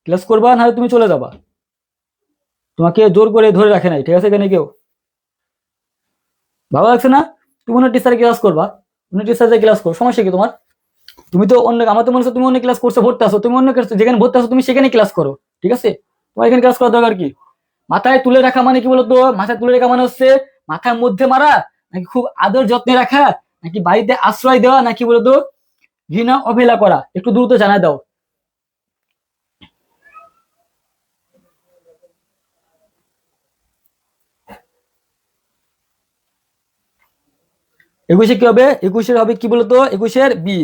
ক্লাস করবা, নাহলে তুমি চলে যাবা। তোমাকে জোর করে ধরে রাখে নাই, ঠিক আছে, এখানে কেউ। ভালো লাগছে না? তুমি অন্য টিচারে ক্লাস করবা, অন্য টিচারে ক্লাস করো, সমস্যা কি তোমার? তুমি তো অন্য, আমার তো মনে হচ্ছে তুমি অন্য ক্লাস করছো, ভর্তি আসো, তুমি অন্য যেখানে ভর্তি আসো তুমি সেখানে ক্লাস করো, ঠিক আছে, তোমার এখানে ক্লাস করার দরকার কি? মাথায় তুলে রাখা মানে কি বলতো? মাথায় তুলে রাখা মানে হচ্ছে মাথার মধ্যে মারা, নাকি খুব আদর যত্নে রাখা, নাকি বাড়িতে আশ্রয় দেওয়া, নাকি বলতো ঘৃণা অবহেলা করা? একটু দ্রুত জানা দাও। একুশে কি হবে? একুশের হবে কি বলতো? একুশের বি।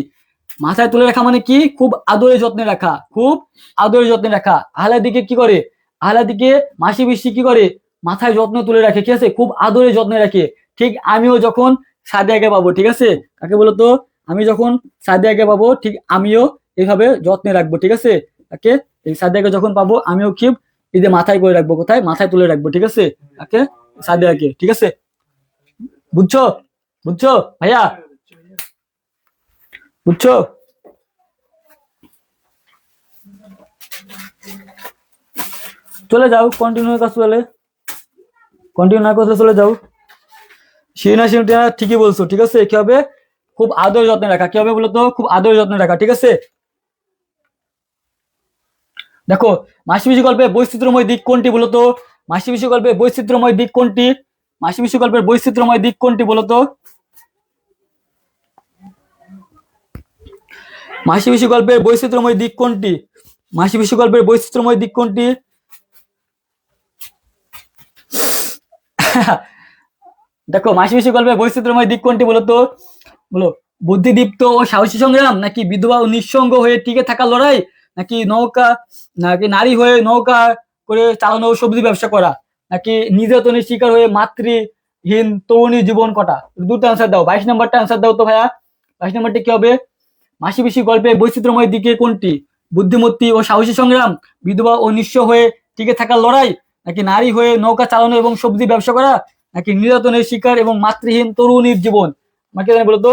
মাথায় তুলে রাখা মানে কি? খুব আদরে যত্নে রাখা, খুব আদরে যত্নে রাখা। আহলাদিকে কি করে? আহলাদিকে মাসি পিসি কি করে? মাথায় যত্ন তুলে রাখে, ঠিক আছে, খুব আদরে যত্নে রাখে। ঠিক আমিও যখন সাদিয়াকে পাবো, ঠিক আছে, কাকে বলতো? আমি যখন সাদিয়াকে পাবো ঠিক আমিও এইভাবে যত্নে রাখবো, ঠিক আছে, তাকে। এই সাদিয়াকে যখন পাবো আমিও খুব এই যে মাথায় করে রাখবো, কোথায়? মাথায় তুলে রাখবো, ঠিক আছে, তাকে, সাদিয়াকে, ঠিক আছে, বুঝছো? বুঝছো ভাইয়া? বুঝছো? চলে যাও, কন্টিনিউ কাজ চলে, কন্টিনিউ না করলে চলে যাও। শিরিনা শিরিনা ঠিকই বলছো, ঠিক আছে, কি হবে? খুব আদর যত্নে রাখা, কি হবে বলতো? খুব আদর যত্নে রাখা, ঠিক আছে। দেখো মাসিপিসি গল্পের বৈচিত্র্যময় দিক কোনটি বলতো? মাসিপিসি গল্পের বৈচিত্র্যময় দিক কোনটি? মাসিপিসি গল্পের বৈচিত্র্যময় দিক কোনটি বলতো? মাসিপিসি গল্পের বৈচিত্র্যময় দিক কোনটি? মাসিপিসি গল্পের বৈচিত্র্যময় দিক কোনটি? দেখো মাসিপিসি গল্পের বৈচিত্র্যময় দিক কোনটি বলতো? বলো। বুদ্ধিদীপ্ত ও সাহসী সংগ্রাম, নাকি বিধবা ও নিঃসঙ্গ হয়ে টিকে থাকা লড়াই, নাকি নৌকা, নাকি নারী হয়ে নৌকা করে চালানো ও সবজি ব্যবসা করা, নাকি নির্যাতনের শিকার হয়ে মাতৃহীন তরুণী জীবন কটা? দুটো আনসার দাও, 22 নম্বরটা আনসার দাও তো ভাইয়া। 22 নম্বরটি কি হবে? মাসিপিসি গল্পে বৈচিত্র্যময় দিকে কোনটি? বুদ্ধিমত্তি ও সাহসী সংগ্রাম, বিধবা ও নিঃস্ব হয়ে টিকে থাকার লড়াই, নাকি নারী হয়ে নৌকা চালানো এবং সবজি ব্যবসা করা, নাকি নির্যাতনের শিকার এবং মাতৃহীন তরুণীর জীবন? আমাকে জানি বলো তো।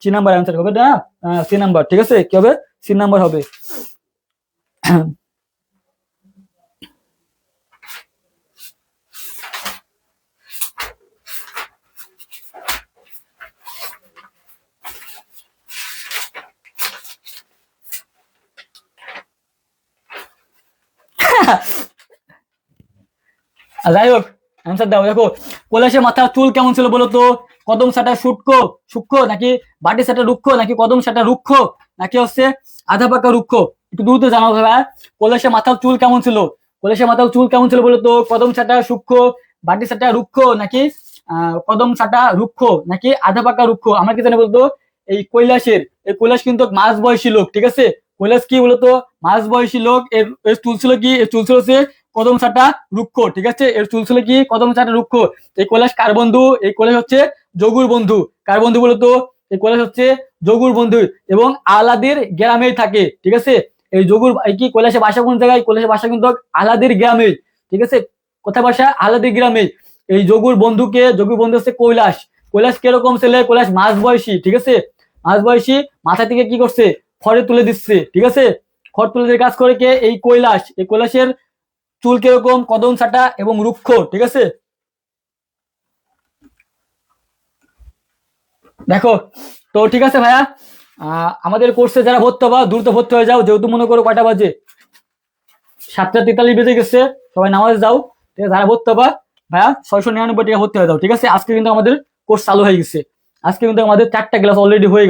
সি নাম্বার অ্যান্সার হবে না, সি নাম্বার। ঠিক আছে, কি হবে? সি নাম্বার হবে। যাই হোক, অ্যান্সার দাও। দেখো, কৈলাসের মাথার চুল কেমন ছিল বলো তো? কদম সাটা সূক্ষ্ম সূক্ষ্ম নাকি বাটি সাটা রুক্ষ নাকি কদম সাটা রুক্ষ নাকি হচ্ছে আধা পাকা রুক্ষ? একটু দ্রুত জানাও ভাই। কৈলাসের মাথার চুল কেমন ছিল? কৈলাসের মাথার চুল কেমন ছিল বলো তো? কদম সাটা সূক্ষ্ম, বাটি সাটা রুক্ষ নাকি কদম সাটা রুক্ষ নাকি আধা পাকা রুক্ষ? আমরা কি জানি বলতো? এই কৈলাস কিন্তু মাঝ বয়সী লোক। ঠিক আছে, কৈলাস কি বলতো? মাঝ বয়সী লোক। এর চুল ছিল কি? এর চুল ছিল হচ্ছে কদম সাটা রুক্ষ। ঠিক আছে, এর চুল ছিল কি? কদম সাটা রুক্ষ। এই কৈলাস কার বন্ধু? এই কৈলাস হচ্ছে যোগুর বন্ধু। কার বন্ধু বলতো? এই কৈলাস হচ্ছে যোগুর বন্ধু এবং আলাদির গ্রামেই থাকে। ঠিক আছে, এই যোগুর কি কৈলাসের বাসা কোন জায়গায়? কৈলাসের বাসা কিন্তু আলাদির গ্রামে। ঠিক আছে, কোথায় বাসা? আলাদির গ্রামে। এই যোগুর বন্ধু হচ্ছে কৈলাস। কৈলাস কিরকম ছেলে? কৈলাস মাঝ বয়সী। ঠিক আছে, মাঝ বয়সী। মাথা থেকে কি করছে? খড়ে তুলে দিচ্ছে। ঠিক আছে, খড় তুলে দিয়ে কাজ করে কে? এই কৈলাস। এই কৈলাসের চুল কিরকম? কদম সাটা এবং রুক্ষ। ঠিক আছে, দেখো তো। ঠিক আছে ভাইয়া, আমাদের কোর্সে যারা ভর্তি হবা দ্রুত ভর্তি হয়ে যাও, যেহেতু মনে করো কয়টা বাজে? 7:43 বেজে গেছে। সবাই নামাজ যাও। ঠিক আছে, যারা ভর্তি হবা ভাইয়া 699 টাকা ভর্তি হয়ে যাও। ঠিক আছে, আজকে কিন্তু আমাদের কোর্স চালু হয়ে গেছে। আজকে কিন্তু আমাদের 4টা ক্লাস অলরেডি হয়ে গেল।